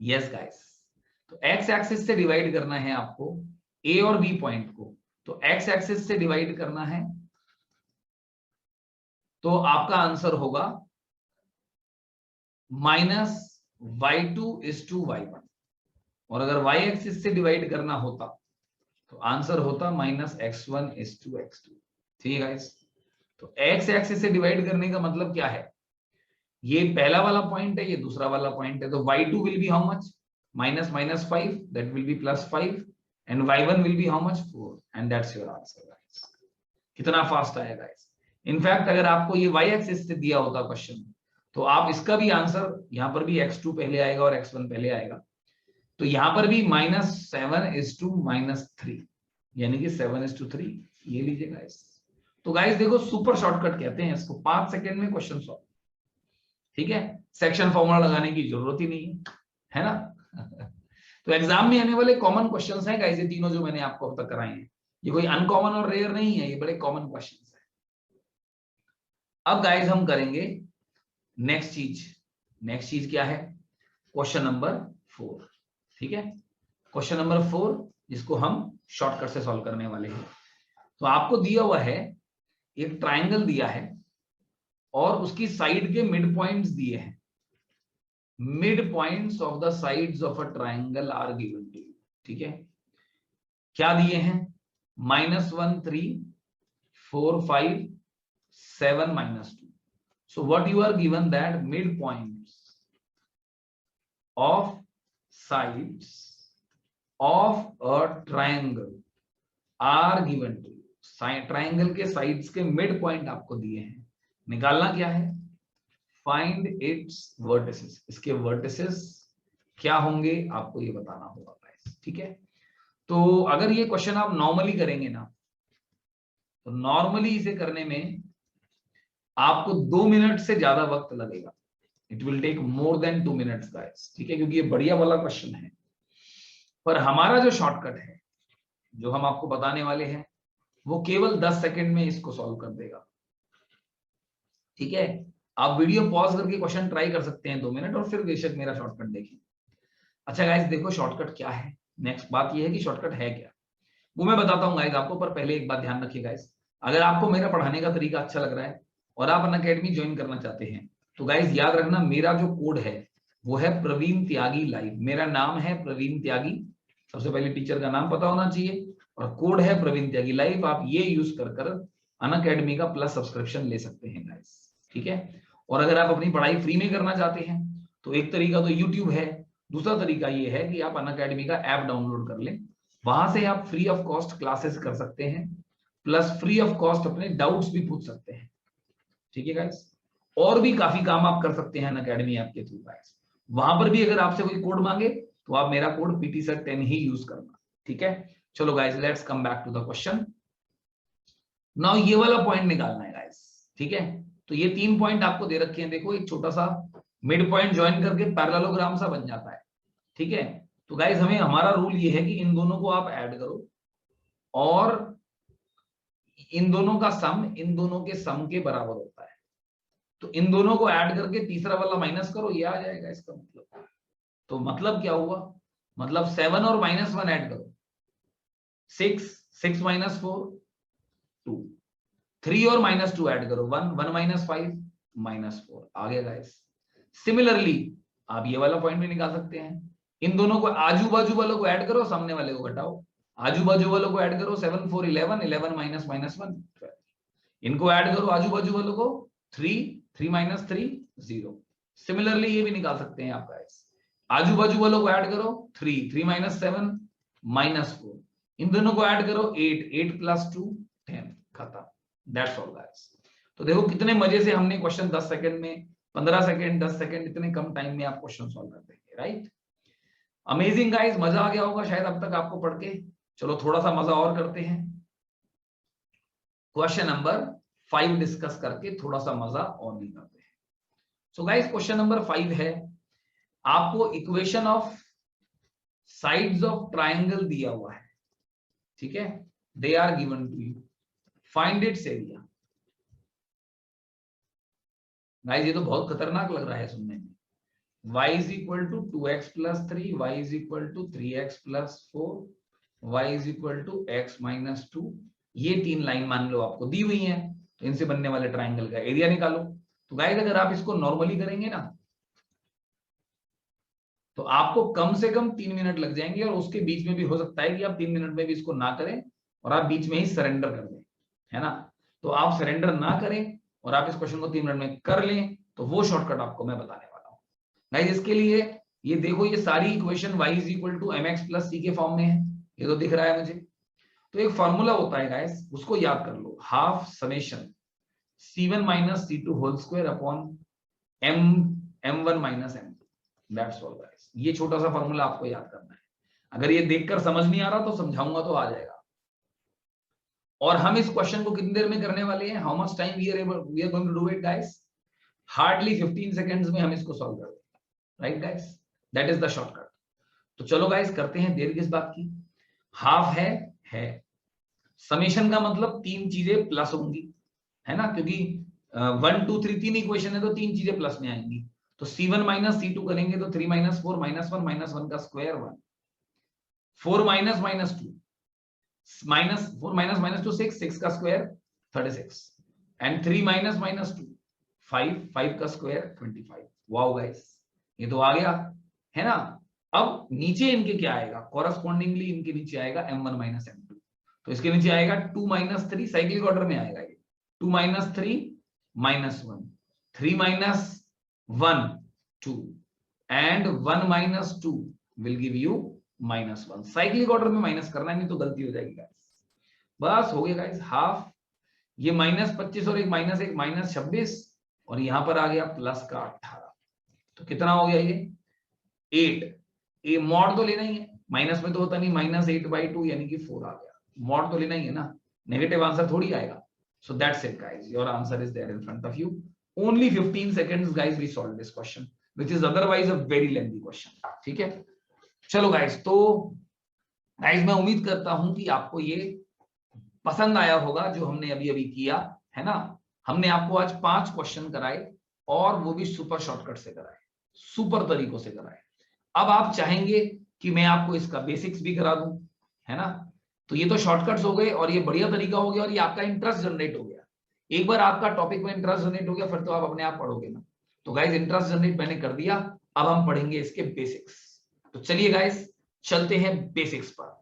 यस गाइस, तो एक्स एक्सिस से डिवाइड करना है आपको ए और बी पॉइंट को, तो एक्स एक्सिस से डिवाइड करना है, तो आपका आंसर होगा -y2:y1, और अगर y एक्सिस से डिवाइड करना होता तो आंसर होता -x1:x2। ठीक है गाइस, तो x एक्सिस से डिवाइड करने का मतलब क्या है, ये पहला वाला पॉइंट है, ये दूसरा वाला पॉइंट है, तो y2 will be how much, -5, that will B +5, and y1 will be how much 4, and that's your answer guys. कितना फास्ट आया गाइस। इनफैक्ट अगर आपको ये y एक्सिस से दिया होता क्वेश्चन, तो आप इसका भी आंसर, यहां पर भी x2 पहले आएगा और x1 पहले आएगा, तो यहां पर भी -7:-3, यानी कि 7:3, ये लीजिए गाइस। तो गाइस देखो सुपर शॉर्टकट कहते हैं इसको, 5 सेकंड में क्वेश्चन सॉल्व। ठीक है, सेक्शन फॉर्मूला लगाने की जरूरत ही नहीं है ना। तो एग्जाम में आने वाले कॉमन क्वेश्चंस हैं गाइस, ये तीनों जो मैंने आपको अब तक कराए हैं, ये कोई अनकॉमन और रेयर नहीं है, ये बड़े कॉमन क्वेश्चंस हैं। अब गाइस हम करेंगे नेक्स्ट चीज क्या है, क्वेश्चन नंबर 4। ठीक है, क्वेश्चन नंबर 4 जिसको हम शॉर्टकट से सॉल्व करने वाले हैं। तो आपको दिया हुआ है एक ट्राइंगल दिया है और उसकी साइड के मिड पॉइंट्स दिए हैं। Mid points of the sides of a triangle are given to you. ठीक है, क्या दिए हैं? -1 3 4 5 7 -2. So what you are given that midpoints of sides of a triangle are given to you. Triangle के sides के mid point आपको दिए हैं, निकालना क्या है? Find its vertices. इसके वर्टिसेस क्या होंगे आपको ये बताना होगा गाइस। ठीक है, तो अगर ये क्वेश्चन आप नॉर्मली करेंगे ना, तो नॉर्मली इसे करने में आपको 2 मिनट से ज्यादा वक्त लगेगा। It will take more than 2 minutes guys. ठीक है, क्योंकि ये बढ़िया वाला क्वेश्चन है। पर हमारा जो शॉर्टकट है, जो हम आपको बताने वाले हैं, वो केवल 10 सेकंड में इसको सॉल्व कर देगा। ठीक है, आप वीडियो पॉज करके क्वेश्चन ट्राई कर सकते हैं 2 मिनट और फिर बेशक मेरा शॉर्टकट देखें। अच्छा गाइस, देखो शॉर्टकट क्या है। नेक्स्ट बात ये है कि शॉर्टकट है क्या, वो मैं बताता हूँ गाइस आपको। पर पहले एक बात ध्यान रखिए गाइस, अगर आपको मेरा पढ़ाने का तरीका अच्छा लग रहा है और आप अनअकैडमी ज्वाइन करना चाहते हैं, तो गाइस याद रखना, मेरा जो कोड है वो है प्रवीण त्यागी लाइव। मेरा नाम है प्रवीण त्यागी, सबसे पहले टीचर का नाम पता होना चाहिए, और कोड है प्रवीण त्यागी लाइव। आप ये यूज कर अनअकैडमी का प्लस सब्सक्रिप्शन ले सकते हैं गाइस। ठीक है, और अगर आप अपनी पढ़ाई फ्री में करना चाहते हैं तो एक तरीका तो यूट्यूब है, दूसरा तरीका ये है कि आप अनअकैडमी का ऐप डाउनलोड कर लें। वहां से आप फ्री ऑफ कॉस्ट क्लासेस कर सकते हैं, प्लस फ्री ऑफ कॉस्ट अपने डाउट्स भी पूछ सकते हैं। ठीक है गाइस, और भी काफी काम आप कर सकते हैं अनअकैडमी ऐप के थ्रू गाइस। वहां पर भी अगर आपसे कोई कोड मांगे तो आप मेरा कोड PTSET10 ही यूज करना। ठीक है, चलो guys, let's come back to the question. Now ये वाला पॉइंट निकालना है गाइस। ठीक है, तो ये 3 पॉइंट आपको दे रखे हैं। देखो, एक छोटा सा मिड पॉइंट ज्वाइन करके पैरेललोग्राम सा बन जाता है। ठीक है, तो गाइस हमें, हमारा रूल ये है कि इन दोनों को आप ऐड करो और इन दोनों का सम इन दोनों के सम के बराबर होता है। तो इन दोनों को ऐड करके तीसरा वाला माइनस करो, ये आ जाएगा इसका मतलब। तो मतलब क्या हुआ? मतलब 7 और -1 ऐड करो, 6 6 - 4 2, 3 और -2 ऐड करो, 1 1 - 5 -4 आ गया गाइस। सिमिलरली आप ये वाला पॉइंट भी निकाल सकते हैं। इन दोनों को आजू बाजू वालों को ऐड करो, सामने वाले को घटाओ। आजू बाजू वालों को ऐड करो, 7 4 11 11 - -1 12। इनको ऐड करो आजू बाजू वालों को, 3 3 - 3 0। सिमिलरली ये भी निकाल सकते हैं आप गाइस। आजू बाजू वालों को ऐड करो, 3 3 - 7 -4। इन दोनों को ऐड करो, 8 8 + 2 10। खत्म, दैट्स ऑल गाइस। तो देखो कितने मजे से हमने क्वेश्चन 10 सेकंड में, 15 सेकंड, 10 सेकंड, इतने कम टाइम में आप क्वेश्चन सॉल्व कर देंगे। राइट, अमेजिंग गाइस, मजा आ गया होगा शायद अब तक आपको पढ़ के। चलो थोड़ा सा मजा और करते हैं, क्वेश्चन नंबर 5 डिस्कस करके थोड़ा सा मजा और भी करते हैं। सो गाइस, क्वेश्चन नंबर 5 है, आपको equation of sides of triangle दिया हुआ है। ठीक है, they are given to you, find its area. Guys ये तो बहुत खतरनाक लग रहा है सुनने में। y = 2x + 3, y = 3x + 4, y = x - 2। ये 3 लाइन मान लो आपको दी हुई हैं, तो इनसे बनने वाले ट्राइंगल का एरिया निकालो। तो गाइस अगर आप इसको नॉर्मली करेंगे ना, तो आपको कम से कम 3 मिनट लग जाएंगे, और उसके बीच में भी हो सकता है कि आप 3 मिनट में भी इसको ना करें और आप बीच में ही सरेंडर कर दें, है ना। तो आप सरेंडर ना करें और आप इस क्वेश्चन को 3 मिनट में कर लें, तो वो शॉर्टकट आपको मैं बताने वाला हूं गाइस। इसके लिए ये देखो, ये सारी इक्वेशन y = mx + c के फॉर्म में है, ये तो दिख रहा है मुझे। तो एक फॉर्मूला होता है गाइस, उसको याद कर लो, ½ summation c1 - c2 whole square upon m1 - m2। That's all guys. ये छोटा सा फॉर्मूला आपको याद करना है। अगर ये देखकर समझ नहीं आ रहा तो समझाऊंगा तो आ जाएगा। और हम इस क्वेश्चन को कितनी देर में करने वाले हैं, how much time we are going to do it guys? Hardly 15 seconds में हम इसको सॉल्व कर देंगे। Right guys, that is the shortcut. तो चलो गाइस करते हैं, देर किस बात की। हाफ है समेशन का मतलब 3 चीजें प्लस होंगी, है ना, क्योंकि 1 2 3 3 इक्वेशन है तो 3 चीजें प्लस में आएंगी। तो c1 - c2 करेंगे तो 3 - 4 - 1 - 1 का square 1। 4 minus minus 2, minus 4 minus minus 2 6, 6 का स्क्वायर 36, एंड 3 माइनस माइनस 2 5, 5 का स्क्वायर 25। वाओ गाइस, ये तो आ गया है ना। अब नीचे इनके क्या आएगा, कॉरस्पॉन्डिंगली इनके नीचे आएगा m1 माइनस m2, तो इसके नीचे आएगा 2 माइनस 3, साइक्लिक ऑर्डर में आएगा ये, 2 minus 3 minus 1, 3 minus 1 2, and 1 minus 2 will give you minus 1। Cyclic order में माइनस करना है, नहीं तो गलती हो जाएगी गाइस। बस हो गया गाइस, हाफ, ये माइनस 25 और एक माइनस 1 माइनस 26, और यहां पर आ गया प्लस का 18, तो कितना हो गया ये 8। ये मॉड तो लेना ही है, माइनस में तो होता नहीं, माइनस 8/2 यानी कि 4 आ गया, मॉड तो लेना ही है ना, नेगेटिव आंसर थोड़ी आएगा। So that's it guys, your answer is there in front of you. Only 15 seconds guys we solve this question which is otherwise a very lengthy question, ठीक है। चलो गाइस, तो गाइस मैं उम्मीद करता हूं कि आपको ये पसंद आया होगा जो हमने अभी अभी किया है ना। हमने आपको आज 5 क्वेश्चन कराए, और वो भी सुपर शॉर्टकट से कराए, सुपर तरीकों से कराए। अब आप चाहेंगे कि मैं आपको इसका बेसिक्स भी करा दूं, है ना, तो ये तो शॉर्टकट्स हो गए और ये बढ़िया तरीका हो गया, और ये आपका इंटरेस्ट जनरेट हो गया। एक बार आपका टॉपिक में इंटरेस्ट जनरेट हो गया, फिर तो आप अपने आप पढ़ोगे ना। तो गाइस इंटरेस्ट जनरेट मैंने कर दिया, अब हम पढ़ेंगे इसके बेसिक्स। तो चलिए गाइस चलते हैं बेसिक्स पर।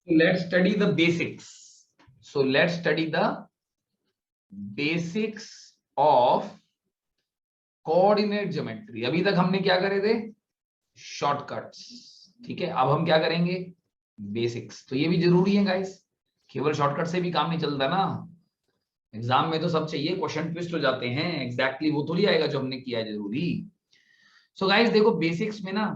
Let's study the basics. So let's study the basics of coordinate geometry. अभी तक हमने क्या करे थे, शॉर्टकट्स, ठीक है। अब हम क्या करेंगे, बेसिक्स। तो ये भी जरूरी है गाइस, केवल शॉर्टकट से भी काम नहीं चलता ना, एग्जाम में तो सब चाहिए, क्वेश्चन ट्विस्ट हो जाते हैं, एग्जैक्टली वो थोड़ी आएगा जो हमने किया है जरूरी। सो गाइस देखो, बेसिक्स में ना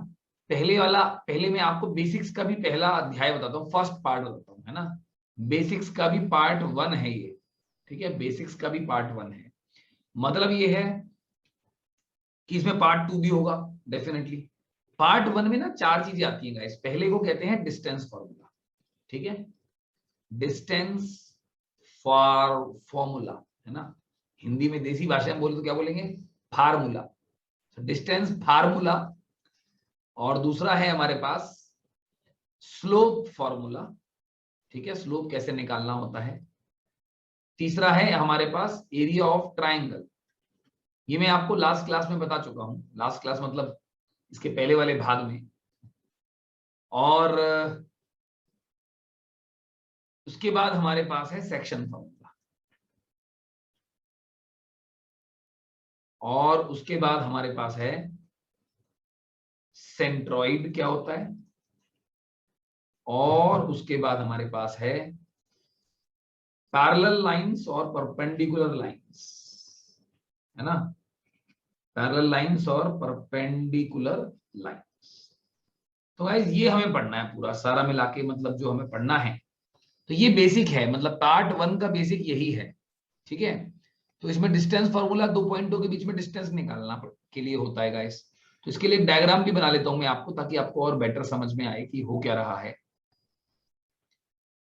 पहले मैं आपको बेसिक्स का भी पहला अध्याय बताता हूँ, फर्स्ट पार्ट बताता हूँ, है ना। बेसिक्स का भी पार्ट 1 है ये, ठीक है, बेसिक्स का भी पार्ट 1 है। मतलब ये है कि इसमें पार्ट 2 भी होगा डेफिनेटली। पार्ट 1 में ना 4 चीजें आती हैं गाइस। पहले को कहते हैं डिस्टेंस फॉर्मूला, ठीक है, डिस्टेंस फॉर्मूला, है ना। हिंदी में देसी भाषा में बोले तो क्या बोलेंगे, फार्मूला, डिस्टेंस फार्मूला। और दूसरा है हमारे पास स्लोप फॉर्मूला, ठीक है, स्लोप कैसे निकालना होता है। तीसरा है हमारे पास एरिया ऑफ ट्राइंगल, ये मैं आपको लास्ट क्लास में बता चुका हूं, लास्ट क्लास मतलब इसके पहले वाले भाग में। और उसके बाद हमारे पास है सेक्शन फॉर्मूला, और उसके बाद हमारे पास है सेंट्रॉइड क्या होता है, और उसके बाद हमारे पास है पैरेलल लाइंस और परपेंडिकुलर लाइंस, है ना, पैरेलल लाइंस और परपेंडिकुलर लाइंस। तो गाइस ये हमें पढ़ना है पूरा सारा मिला के, मतलब जो हमें पढ़ना है। तो ये बेसिक है, मतलब पार्ट 1 का बेसिक यही है, ठीक है। तो इसमें डिस्टेंस फार्मूला, 2 पॉइंटों के बीच में डिस्टेंस निकालना के लिए होता है गाइस। तो इसके लिए डायग्राम भी बना लेता हूं मैं आपको, ताकि आपको और बेटर समझ में आए कि हो क्या रहा है।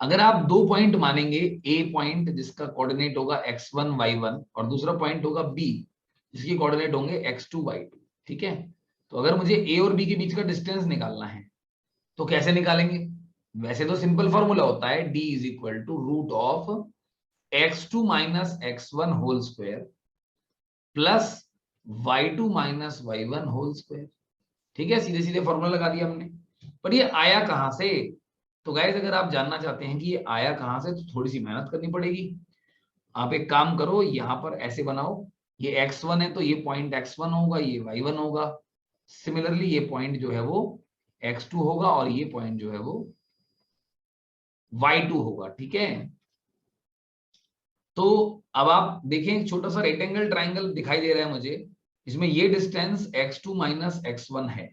अगर आप 2 पॉइंट मानेंगे, ए पॉइंट जिसका कोऑर्डिनेट होगा x1 y1, और दूसरा पॉइंट होगा बी जिसके कोऑर्डिनेट होंगे x2 y2, ठीक है। तो अगर मुझे ए और बी के बीच का डिस्टेंस निकालना है तो कैसे निकालेंगे, वैसे तो सिंपल फॉर्मूला होता है d is equal to root of x2 minus x1 whole square plus y2 minus y1 whole square, ठीक है, सीधे सीधे फॉर्मूला लगा दिया हमने। पर ये आया कहां से, तो गाइस अगर आप जानना चाहते हैं कि ये आया कहां से, तो थोड़ी सी मेहनत करनी पड़ेगी। आप एक काम करो, यहां पर ऐसे बनाओ, ये x1 है तो ये पॉइंट x1 होगा, ये y1 होगा। सिमिलरली ये पॉइंट जो है वो x2 होगा, और ये पॉइंट जो है वो y2 होगा, ठीक है। तो अब आप देखें, एक छोटा सा रेक्टेंगल ट्राइंगल दिखाई दे रहा है मुझे, इसमें ये डिस्टेंस x2 माइनस x1 है,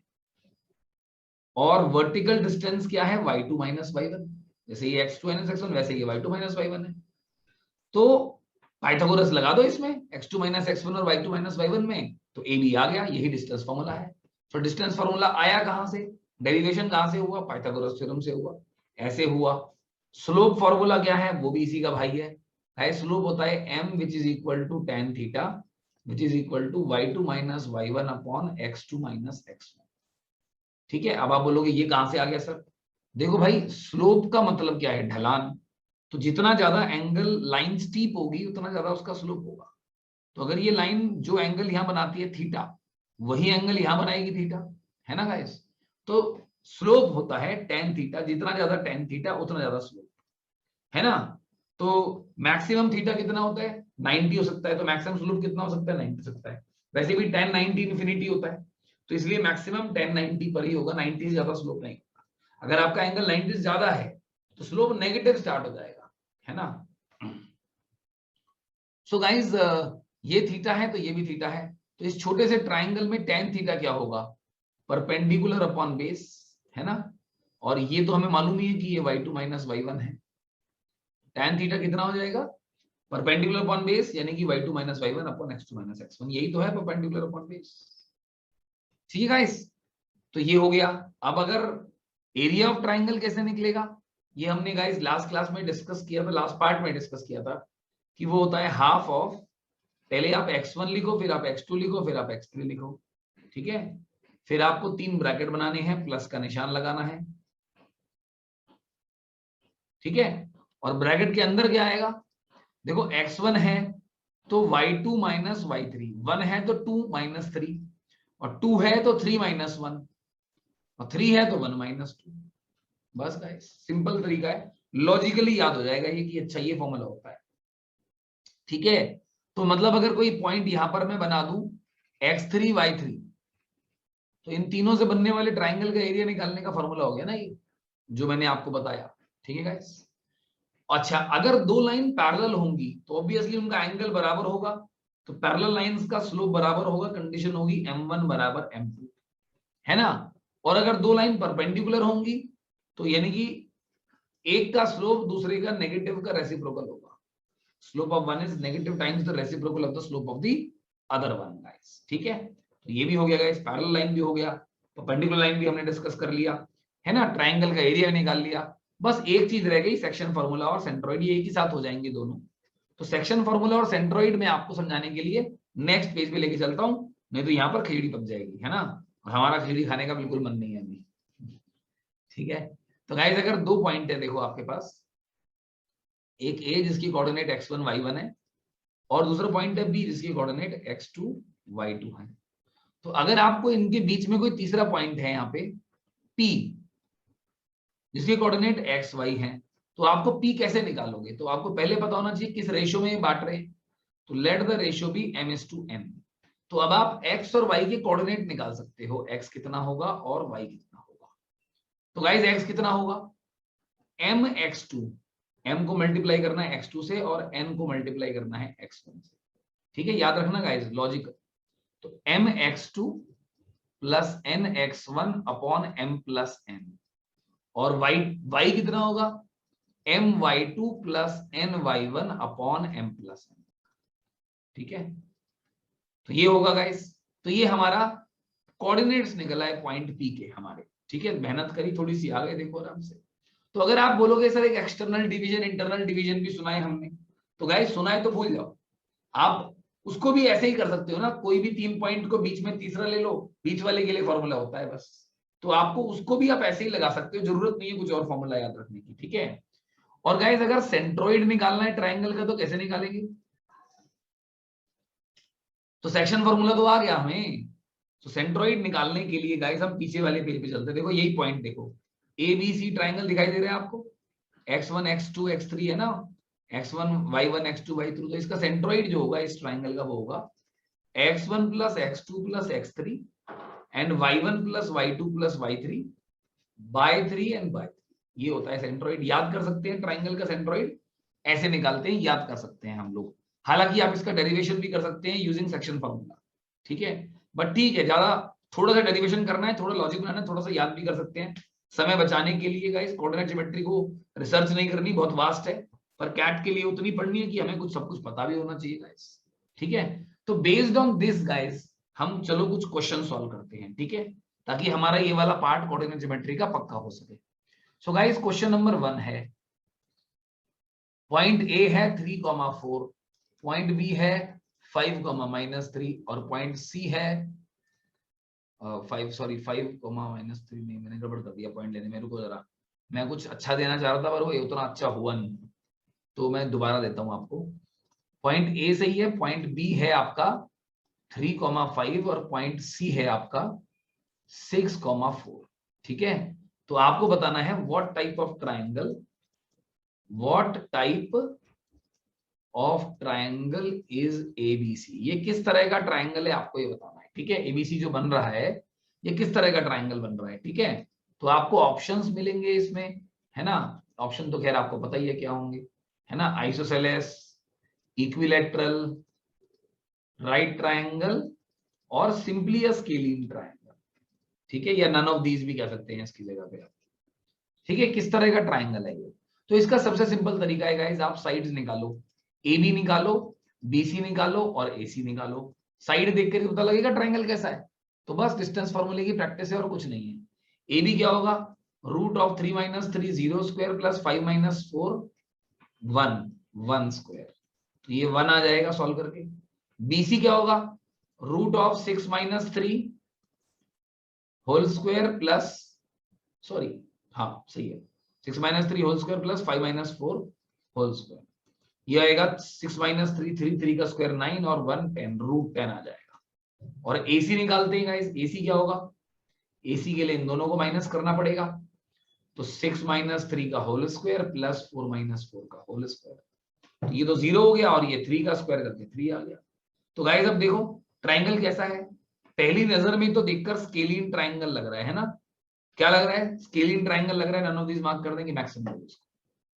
और वर्टिकल डिस्टेंस क्या है, y2 माइनस y1। जैसे ये x2 माइनस x1, वैसे ये y2 माइनस y1 है। तो पाइथागोरस लगा दो इसमें, x2 माइनस x1 और y2 माइनस y1 में, तो a भी आ गया, यही डिस्टेंस फॉर्मूला है। तो डिस्टेंस फॉर्मूला आया कहां से, डेरिवेशन कहां से हुआ, पाइथागोरस थ्योरम से हुआ, ऐसे हुआ। स्लोप फॉर्मूला क्या है, वो भी इसी का भाई है। स्लोप होता है m which is equal to tan theta which is equal to y2 minus y1 upon x2 minus x1। ठीक है, अब आप बोलोगे ये कहां से आ गया सर? देखो भाई, स्लोप का मतलब क्या है? ढलान। तो जितना ज्यादा एंगल लाइन स्टीप होगी उतना ज्यादा उसका स्लोप होगा। तो अगर ये लाइन जो एंगल यहां बनाती है थीटा, वही एंगल यहां बनाएगी थीटा, है ना गाइस? तो स्लोप होता है tan थीटा, जितना ज्यादा tan थीटा उतना ज्यादा स्लोप, है ना? तो मैक्सिमम थीटा कितना होता है? 90 हो सकता है, तो मैक्सिमम स्लोप कितना हो सकता है? 90 हो सकता है। वैसे भी tan 90 इन्फिनिटी होता है, तो इसलिए मैक्सिमम tan 90 पर ही होगा, 90 से ज्यादा स्लोप नहीं होगा। अगर आपका एंगल 90 से ज्यादा है तो स्लोप नेगेटिव स्टार्ट हो जाएगा, है ना? सो गाइज, ये थीटा है तो ये भी थीटा है, तो इस छोटे से ट्राइंगल में tan थीटा क्या होगा? परपेंडिकुलर अपॉन बेस, है ना? और ये तो हमें मालूम ही है कि ये y2 माइनस y1 है। tan थीटा कितना हो जाएगा? परपेंडिकुलर अपॉन बेस, यानी कि y2 minus y1 upon x2 minus x1, यही तो है परपेंडिकुलर अपॉन बेस। ठीक है गाइस, तो ये हो गया। अब अगर एरिया ऑफ ट्राइंगल कैसे निकलेगा, ये हमने गाइस लास्ट क्लास में डिस्कस किया था, लास्ट पार्ट में डिस्कस किया था कि वो होता है हाफ ऑफ, पहले आप x1 लिखो, फिर आप x2 लिखो, फिर आप x3 लिखो। ठीक है, फिर आपको 3 ब्रैकेट बनाने हैं, प्लस का निशान लगाना है। ठीक है, और ब्रैकेट के अंदर क्या आएगा? देखो x1 है तो y2 माइनस y3, 1 है तो 2 माइनस 3, और 2 है तो 3 माइनस 1, और 3 है तो 1 माइनस 2। बस गाइस, सिंपल तरीका है, लॉजिकली याद हो जाएगा ये कि अच्छा ये फॉर्मूला होता है। ठीक है, तो मतलब अगर कोई पॉइंट यहां पर मैं बना दूं x3 y3, तो इन तीनों से बनने वाले ट्राइंगल का एरिया निकालने का फॉर्मूला हो गया ना ये, जो मैंने आपको बताया। ठीक है गाइस, अच्छा अगर दो लाइन पैरेलल होंगी तो ऑब्वियसली उनका एंगल बराबर होगा, तो पैरेलल लाइंस का स्लोप बराबर होगा, कंडीशन होगी m1 बराबर m2, है ना? और अगर दो लाइन परपेंडिकुलर होंगी तो यानी कि एक का स्लोप दूसरे का नेगेटिव का रेसिप्रोकल होगा। Slope of one is negative times the reciprocal of the slope of the other one guys. ठीक है, तो ये भी हो गया गाइस, पैरेलल लाइन भी हो गया, परपेंडिकुलर लाइन भी हमने डिस्कस कर लिया, है ना? ट्राइंगल का एरिया निकाल लिया। बस एक चीज रह गई, सेक्शन फार्मूला और सेंट्रोइड, ये एक ही साथ हो जाएंगे दोनों। तो सेक्शन फार्मूला और सेंट्रोइड में आपको समझाने के लिए नेक्स्ट पेज पे लेके चलता हूं, नहीं तो यहाँ पर खिचड़ी पक जाएगी, है ना? और हमारा खिचड़ी खाने का बिल्कुल मन नहीं है अभी। ठीक है, तो गाइस अगर दो पॉइंट है देखो आपके पास, एक ए जिसकी कोऑर्डिनेट x1 y1 है, और दूसरा पॉइंट है बी जिसकी कोऑर्डिनेट x2 y2 है। तो अगर आपको इनके बीच में कोई तीसरा पॉइंट है यहाँ पे P, जिसके कोऑर्डिनेट एक्स वाई है, तो आपको P कैसे निकालोगे? तो आपको पहले पता होना चाहिए किस रेशियो में ये बांट रहे हैं, तो late the ratio B m:n। तो अब आप x और y के कोऑर्डिनेट निकाल सकते हो, x कितना होगा और y कितना होगा। तो गाइस x कितना होगा? mx2, m को मल्टीप्लाई करना है x2 से और n को मल्टीप्लाई करना है x1 से। ठीक है, याद रखना गाइस लॉजिक। तो mx2 plus nx1 upon m plus n, और y कितना होगा? my2 plus ny1 upon m plus n। ठीक है, तो ये होगा गाइस, तो ये हमारा कोऑर्डिनेट्स निकला है पॉइंट P के हमारे। ठीक है, मेहनत करी थोड़ी सी, आ गए देखो आराम से। तो अगर आप बोलोगे सर एक एक्सटर्नल डिवीजन इंटरनल डिवीजन भी सुना है हमने, तो गाइस सुना है तो भूल जाओ, आप उसको भी ऐसे ही कर सकते हो ना, कोई भी 3 पॉइंट को बीच में तीसरा ले लो, बीच वाले के लिए फॉर्मूला होता है बस। तो आपको उसको भी आप ऐसे ही लगा सकते हो, जरूरत नहीं है कुछ और फॉर्मूला याद रखने की। ठीक है, और गाइस अगर सेंट्रोइड निकालना है ट्राइंगल का तो कैसे निकालेंगे? तो सेक्शन फॉर्मूला तो आ गया हमें। तो सेंट्रोइड निकालने के लिए गाइस हम पीछे वाले पेज पे चलते हैं। देखो यही पॉइंट देखो, ए बी सी ट्राइंगल दिखाई दे रहा है आपको, x1 x2 x3 है ना, x1 y1 x2 y3। तो इसका सेंट्रोइड जो होगा इस ट्राइंगल का वो होगा x1 plus x2 plus x3 and y1 plus y2 plus y3 by 3 and by 3। ये होता है सेंट्रोइड। याद कर सकते हैं ट्राइंगल का सेंट्रोइड, ऐसे निकालते हैं, याद कर सकते हैं हम लोग। हालांकि आप इसका डेरिवेशन भी कर सकते हैं यूजिंग सेक्शन फॉर्मूला। ठीक है, बट ठीक है, ज्यादा थोड़ा सा डेरिवेशन करना है, थोड़ा लॉजिक बनाना है, थोड़ा सा याद भी कर सकते हैं समय बचाने के लिए। गाइस कोऑर्डिनेट ज्योमेट्री को रिसर्च नहीं करनी, बहुत वास्ट है, पर कैट के लिए उतनी पढ़नी है कि हमें कुछ सब कुछ पता भी होना चाहिए गाइस। ठीक है, तो बेस्ड ऑन दिस गाइस हम चलो कुछ क्वेश्चन सॉल्व करते हैं। ठीक है, ताकि हमारा ये वाला पार्ट कोऑर्डिनेट ज्योमेट्री का पक्का हो सके। सो गाइस क्वेश्चन नंबर 1 है, पॉइंट ए है 3,4, पॉइंट बी है 5 -3 और पॉइंट सी है 5 -3 नहीं, मैंने गड़बड़ कर दिया पॉइंट लेने में, रुको जरा, मैं कुछ अच्छा देना चाह रहा था पर वो उतना अच्छा हुआ नहीं, तो मैं दोबारा देता हूं आपको। पॉइंट ए सही है, पॉइंट बी है आपका 3,5 और पॉइंट सी है आपका 6,4। ठीक है, तो आपको बताना है what type of triangle is ABC. ये किस तरह का ट्राइंगल है आपको ये बताना है। ठीक है, एबीसी जो बन रहा है ये किस तरह का ट्राइंगल बन रहा है। ठीक है, तो आपको ऑप्शंस मिलेंगे इसमें, है ना। ऑप्शन तो खैर आपको पता ही है क्या होंगे, है ना। आइसोसेलेस, इक्विलैटरल, राइट ट्राइंगल और सिंपली अ स्केलिन ट्राइंगल। ठीक है, या नन ऑफ दीज भी कह सकते हैं इसकी जगह पे आप। ठीक है, किस तरह का ट्राइंगल है ये। तो इसका सबसे सिंपल तरीका है गाइस, आप साइड्स निकालो, ए बी निकालो, बीसी निकालो और एसी निकालो। साइड देख कर पता लगेगा ट्राइंगल कैसा है। तो बस डिस्टेंस फॉर्मूले की प्रैक्टिस है और कुछ नहीं है। ए बी क्या होगा, √3 - 3 0 स्क्वायर प्लस 5 - 4 1 स्क्वायर, तो ये 1 आ जाएगा सॉल्व करके। बीसी क्या होगा, √6 - 3 होल स्क्वायर प्लस, सॉरी हाँ सही है, 6 - 3 whole square plus 5 - 4 whole square, ये आएगा 6 - 3 3 का स्क्वायर 9 और 1 10 √10 आ जाएगा। और एसी निकालते हैं गाइस, एसी क्या होगा, एसी के लिए इन दोनों को माइनस करना पड़ेगा, तो 6 - 3 का होल स्क्वायर प्लस 4 - 4 का होल स्क्वायर, तो ये तो 0 हो गया और ये 3 का स्क्वायर करके 3 आ गया। तो गाइस अब देखो ट्राइंगल कैसा है, पहली नजर में तो देखकर स्केलिन ट्राइंगल लग रहा है ना। क्या लग रहा है, स्केलिन ट्राइंगल लग रहा है, नन ऑफ दीज मार्क कर देंगे मैक्सिमम।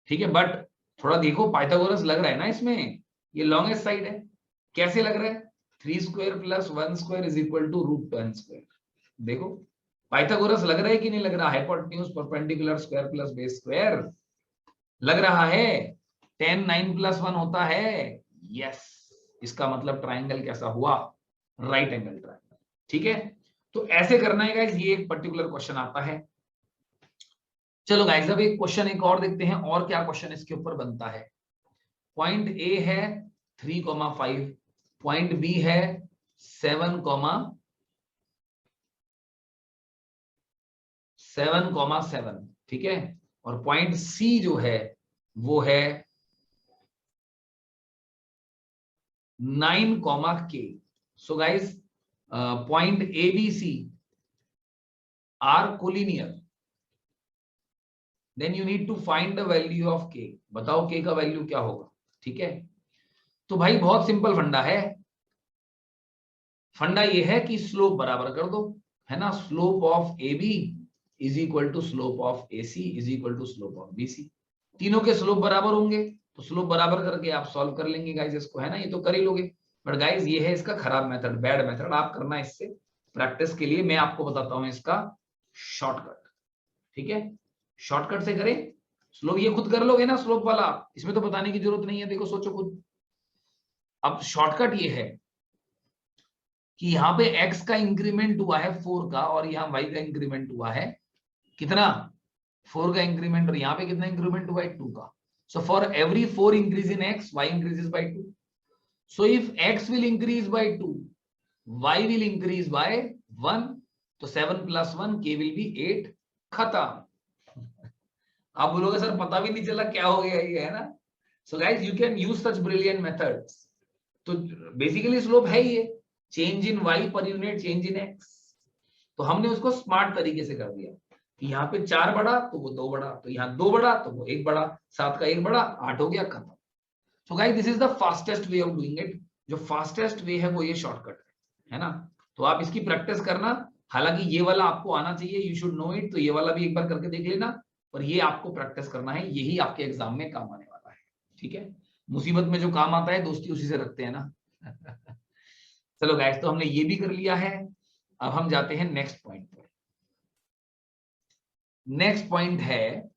ठीक है, बट थोड़ा देखो पाइथागोरस लग रहा है ना इसमें, ये लॉन्गेस्ट साइड है। कैसे लग रहा है, 3 square plus 1 square is equal to √10 square. देखो पाइथागोरस लग रहा है कि नहीं लग रहा, hypotenuse perpendicular square plus base square लग रहा है। 10 9 + 1 होता है, यस, इसका मतलब ट्राइंगल कैसा हुआ, राइट एंगल ट्राइंगल। ठीक है, तो ऐसे करना है गाइस, ये एक पर्टिकुलर क्वेश्चन आता है। चलो गाइस अब एक क्वेश्चन एक और देखते हैं, और क्या क्वेश्चन इसके ऊपर बनता है। पॉइंट ए है 3,5, पॉइंट बी है 7,7, ठीक है, और पॉइंट सी जो है वो है 9, so guys point A B C are collinear, then you need to find the value of k. बताओ के का वैल्यू क्या होगा। ठीक है, तो भाई बहुत सिंपल फंडा है, फंडा ये है कि स्लोप बराबर कर दो, है ना। Slope of A B is equal to slope of A C is equal to slope of B C. तीनों के स्लोप बराबर होंगे तो स्लोप बराबर करके आप सॉल्व कर लेंगे गाइज इसको, है ना, ये तो कर ही लोगे। बट गाइज ये है इसका खराब मेथड, बैड मेथड, आप करना इससे प्रैक्टिस के लिए। मैं आपको बताता हूं इसका शॉर्टकट। ठीक है, शॉर्टकट से करें, स्लोप ये खुद कर लोगे ना स्लोप वाला, इसमें तो बताने की जरूरत नहीं है, देखो सोचो खुद। अब शॉर्टकट ये है कि यहाँ पे x का इंक्रीमेंट हुआ है 4 का और यहाँ y का इंक्रीमेंट हुआ है कितना, 4 का इंक्रीमेंट, और यहाँ पे कितना इंक्रीमेंट हुआ है 2 का। So for every 4 increase in x, y increases by 2। So if x will increase by 2, y will increase by 1, तो 7 + 1 k विल बी 8, खत्म। आप बोलोगे सर पता भी नहीं चला क्या हो गया ये, है ना। So guys you can use such brilliant methods. तो बेसिकली स्लोप है ये change in y per unit change in x। तो हमने उसको स्मार्ट तरीके से कर दिया कि यहाँ पे 4 बढ़ा तो वो 2 बढ़ा, तो यहाँ 2 बढ़ा तो वो 1 बढ़ा, 7 का 1 बढ़ा 8 हो गया, खत्म। So guys this is the fastest way of doing it. जो फास्टेस्ट वे है वो ये शॉर्टकट है ना। तो आप इसकी प्रैक्टिस करना, हालांकि ये वाला आपको आना चाहिए, यू शुड नो इट, तो ये वाला भी एक बार करके देख लेना, और ये आपको प्रैक्टिस करना है, यही आपके एग्जाम में काम आने वाला है। ठीक है, मुसीबत में जो काम आता है दोस्ती उसी से रखते हैं ना। चलो गाइस, तो हमने ये भी कर लिया है। अब हम जाते हैं नेक्स्ट पॉइंट पर। नेक्स्ट पॉइंट है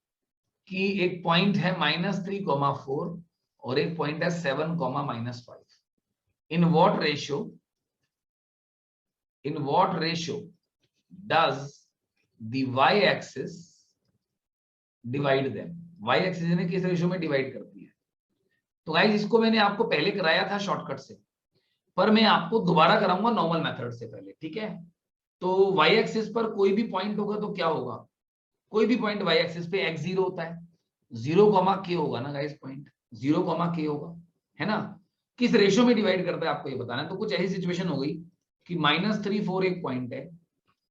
कि एक पॉइंट है -3,4 और एक पॉइंट है 7, -5। इन what ratio does the y axis divide them. y axis ने किस रेशियो में डिवाइड करती है। तो गाइस इसको मैंने आपको पहले कराया था शॉर्टकट से, पर मैं आपको दोबारा कराऊंगा नॉर्मल मेथड से पहले, ठीक है। तो वाई एक्सिस पर कोई भी पॉइंट होगा तो क्या होगा, कोई भी पॉइंट वाई एक्सिस पे x 0 होता है, 0, k होगा ना गाइस, पॉइंट 0, k होगा, है ना। किस रेशियो में डिवाइड करता है आपको ये बताना है। तो कुछ ऐसी सिचुएशन हो गई कि -3 4 एक पॉइंट है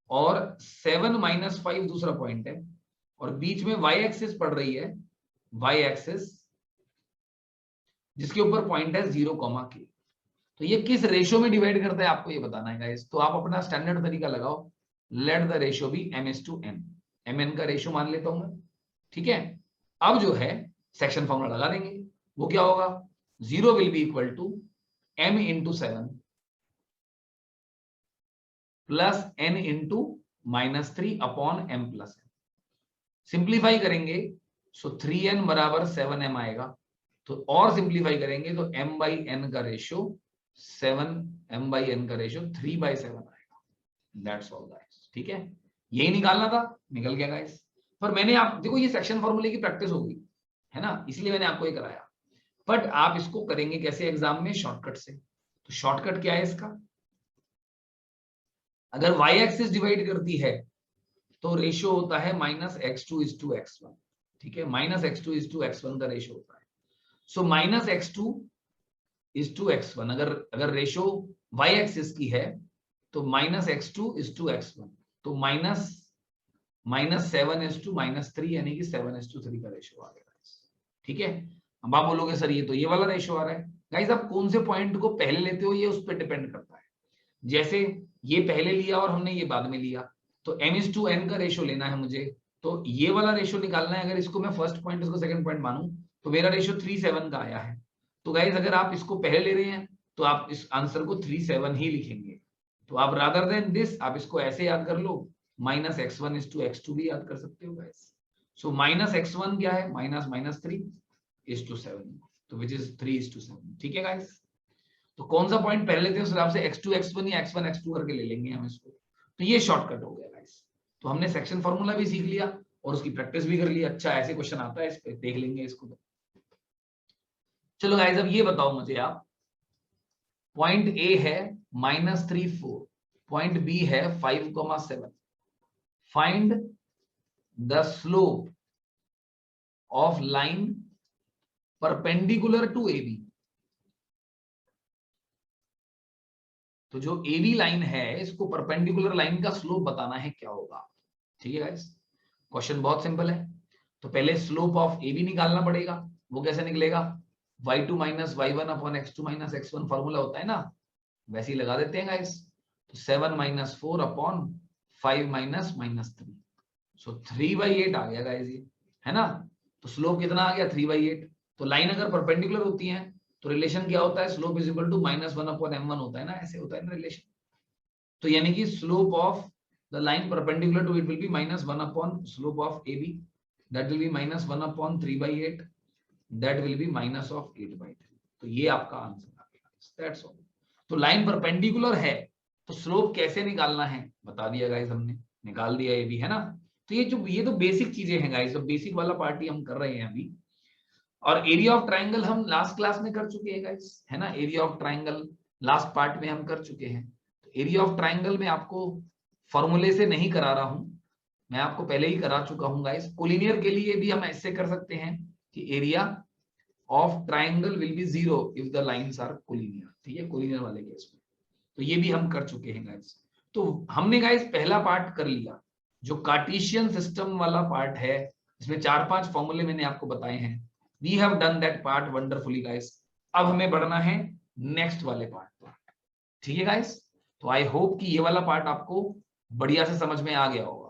और 7 -5 दूसरा पॉइंट है और बीच में वाई एक्सिस पड़ रही है, वाई एक्सिस जिसके ऊपर पॉइंट है 0, k। तो ये किस रेशियो में डिवाइड करता है आपको ये बताना है गाइस। तो आप अपना स्टैंडर्ड तरीका लगाओ, let the ratio be m/n, mn का रेशियो मान लेता हूं मैं, ठीक है। अब जो है सेक्शन फॉर्मूला लगा देंगे, वो क्या होगा, 0 will be equal to m × 7 plus n × -3 upon m plus n। Simplify करेंगे सो 3n बराबर 7m आएगा, तो और सिंप्लीफाई करेंगे तो m/n का रेशियो 7m/n का रेशियो 3/7 आएगा। दैट्स ऑल गाइस, ठीक है। यही निकालना था, निकल गया गाइस। पर मैंने आप देखो ये सेक्शन फॉर्मूले की प्रैक्टिस होगी, है ना, इसलिए मैंने आपको ये कराया। बट आप इसको करेंगे कैसे एग्जाम में, शॉर्टकट से। तो शॉर्टकट क्या है इसका, अगर y एक्सिस डिवाइड करती है तो रेशियो होता है -x2:x1, ठीक है, -x2:x1 का रेशियो होता है। सो -x2:x1 अगर रेशियो y एक्सिस की है तो -x2:x1, तो -7:-3 यानी कि 7:3 का रेशियो आ गया, ठीक है। अब आप बोलोगे सर ये तो ये वाला रेशियो आ रहा है। गाइस आप कौन से पॉइंट को पहले लेते हो ये उस पर डिपेंड करता है। जैसे ये पहले लिया और हमने ये बाद में लिया, तो m/n का रेशियो लेना है मुझे, तो ये वाला रेशियो निकालना है। अगर इसको मैं फर्स्ट पॉइंट इसको सेकंड पॉइंट मानूं तो मेरा रेशियो 3:7 का आया है। तो गाइस अगर आप इसको पहले ले रहे हैं तो आप इस आंसर को 3:7 ही लिखेंगे। तो आप रादर देन दिस आप इसको ऐसे याद कर लो, -x1:x2 भी याद कर सकते हो गाइस। सो -x1 क्या है, -3:7, तो विच इज 3:7, ठीक है गाइस। तो कौन सा पॉइंट पहले लेते हैं उस हिसाब से x2 x1 या x1 x2 करके ले लेंगे हम इसको। तो ये शॉर्टकट हो गया गाइस। तो हमने सेक्शन फार्मूला भी सीख लिया और उसकी प्रैक्टिस भी कर ली। अच्छा ऐसे क्वेश्चन आता है, इस पे देख लेंगे इसको। चलो गाइस अब ये बताओ मुझे आप, पॉइंट ए है -3 4, पॉइंट बी है 5,7, find the slope of line perpendicular to AB। तो जो AB लाइन है इसको परपेंडिकुलर लाइन का स्लोप बताना है क्या होगा, ठीक है गाइस। क्वेश्चन बहुत सिंपल है। तो पहले स्लोप ऑफ AB निकालना पड़ेगा, वो कैसे निकलेगा, y2 - y1 upon x2 - x1 formula होता है ना, वैसे ही लगा देते हैं गाइस। तो 7 - 4 अपॉन 5 - -3, सो 3/8 आ गया गाइस ये, है ना। तो स्लोप कितना आ गया, 3/8। तो लाइन अगर परपेंडिकुलर होती है तो रिलेशन क्या होता है, slope is equal to -1 upon m1 होता है ना, ऐसे होता है ना रिलेशन। तो यानी कि slope of the line perpendicular to it will be -1 upon slope of AB, that will be -1 upon 3/8, that will be -8/3। तो ये आपका आंसर आ गया, दैट्स ऑल। तो लाइन परपेंडिकुलर है तो स्लोप कैसे निकालना है बता दिया गाइस, हमने निकाल दिया ये भी, है ना। तो ये तो बेसिक चीजें हैं गाइस, तो बेसिक वाला पार्ट ही हम कर रहे हैं अभी। और एरिया ऑफ ट्राइंगल हम लास्ट क्लास में कर चुके हैं गाइस, है ना। Area of triangle last part में हम कर चुके हैं। तो एरिया ऑफ ट्राइंगल में आपको फॉर्मूले से नहीं करा रहा हूं, मैं आपको पहले ही करा चुका हूं गाइस। कोलिनियर के लिए भी हम ऐसे कर सकते हैं कि area of triangle will be 0 if the lines are collinear, ठीक है, कोलिनियर वाले केस में। तो ये भी हम कर चुके हैं गाइस। तो हमने गाइस पहला पार्ट कर लिया, जो कार्टेशियन सिस्टम वाला पार्ट है, इसमें 4-5 फॉर्मूले मैंने आपको बताए हैं। We have done that part wonderfully guys. अब हमें बढ़ना है नेक्स्ट वाले पार्ट पर, ठीक है गाइस। तो आई होप कि ये वाला पार्ट आपको बढ़िया से समझ में आ गया होगा।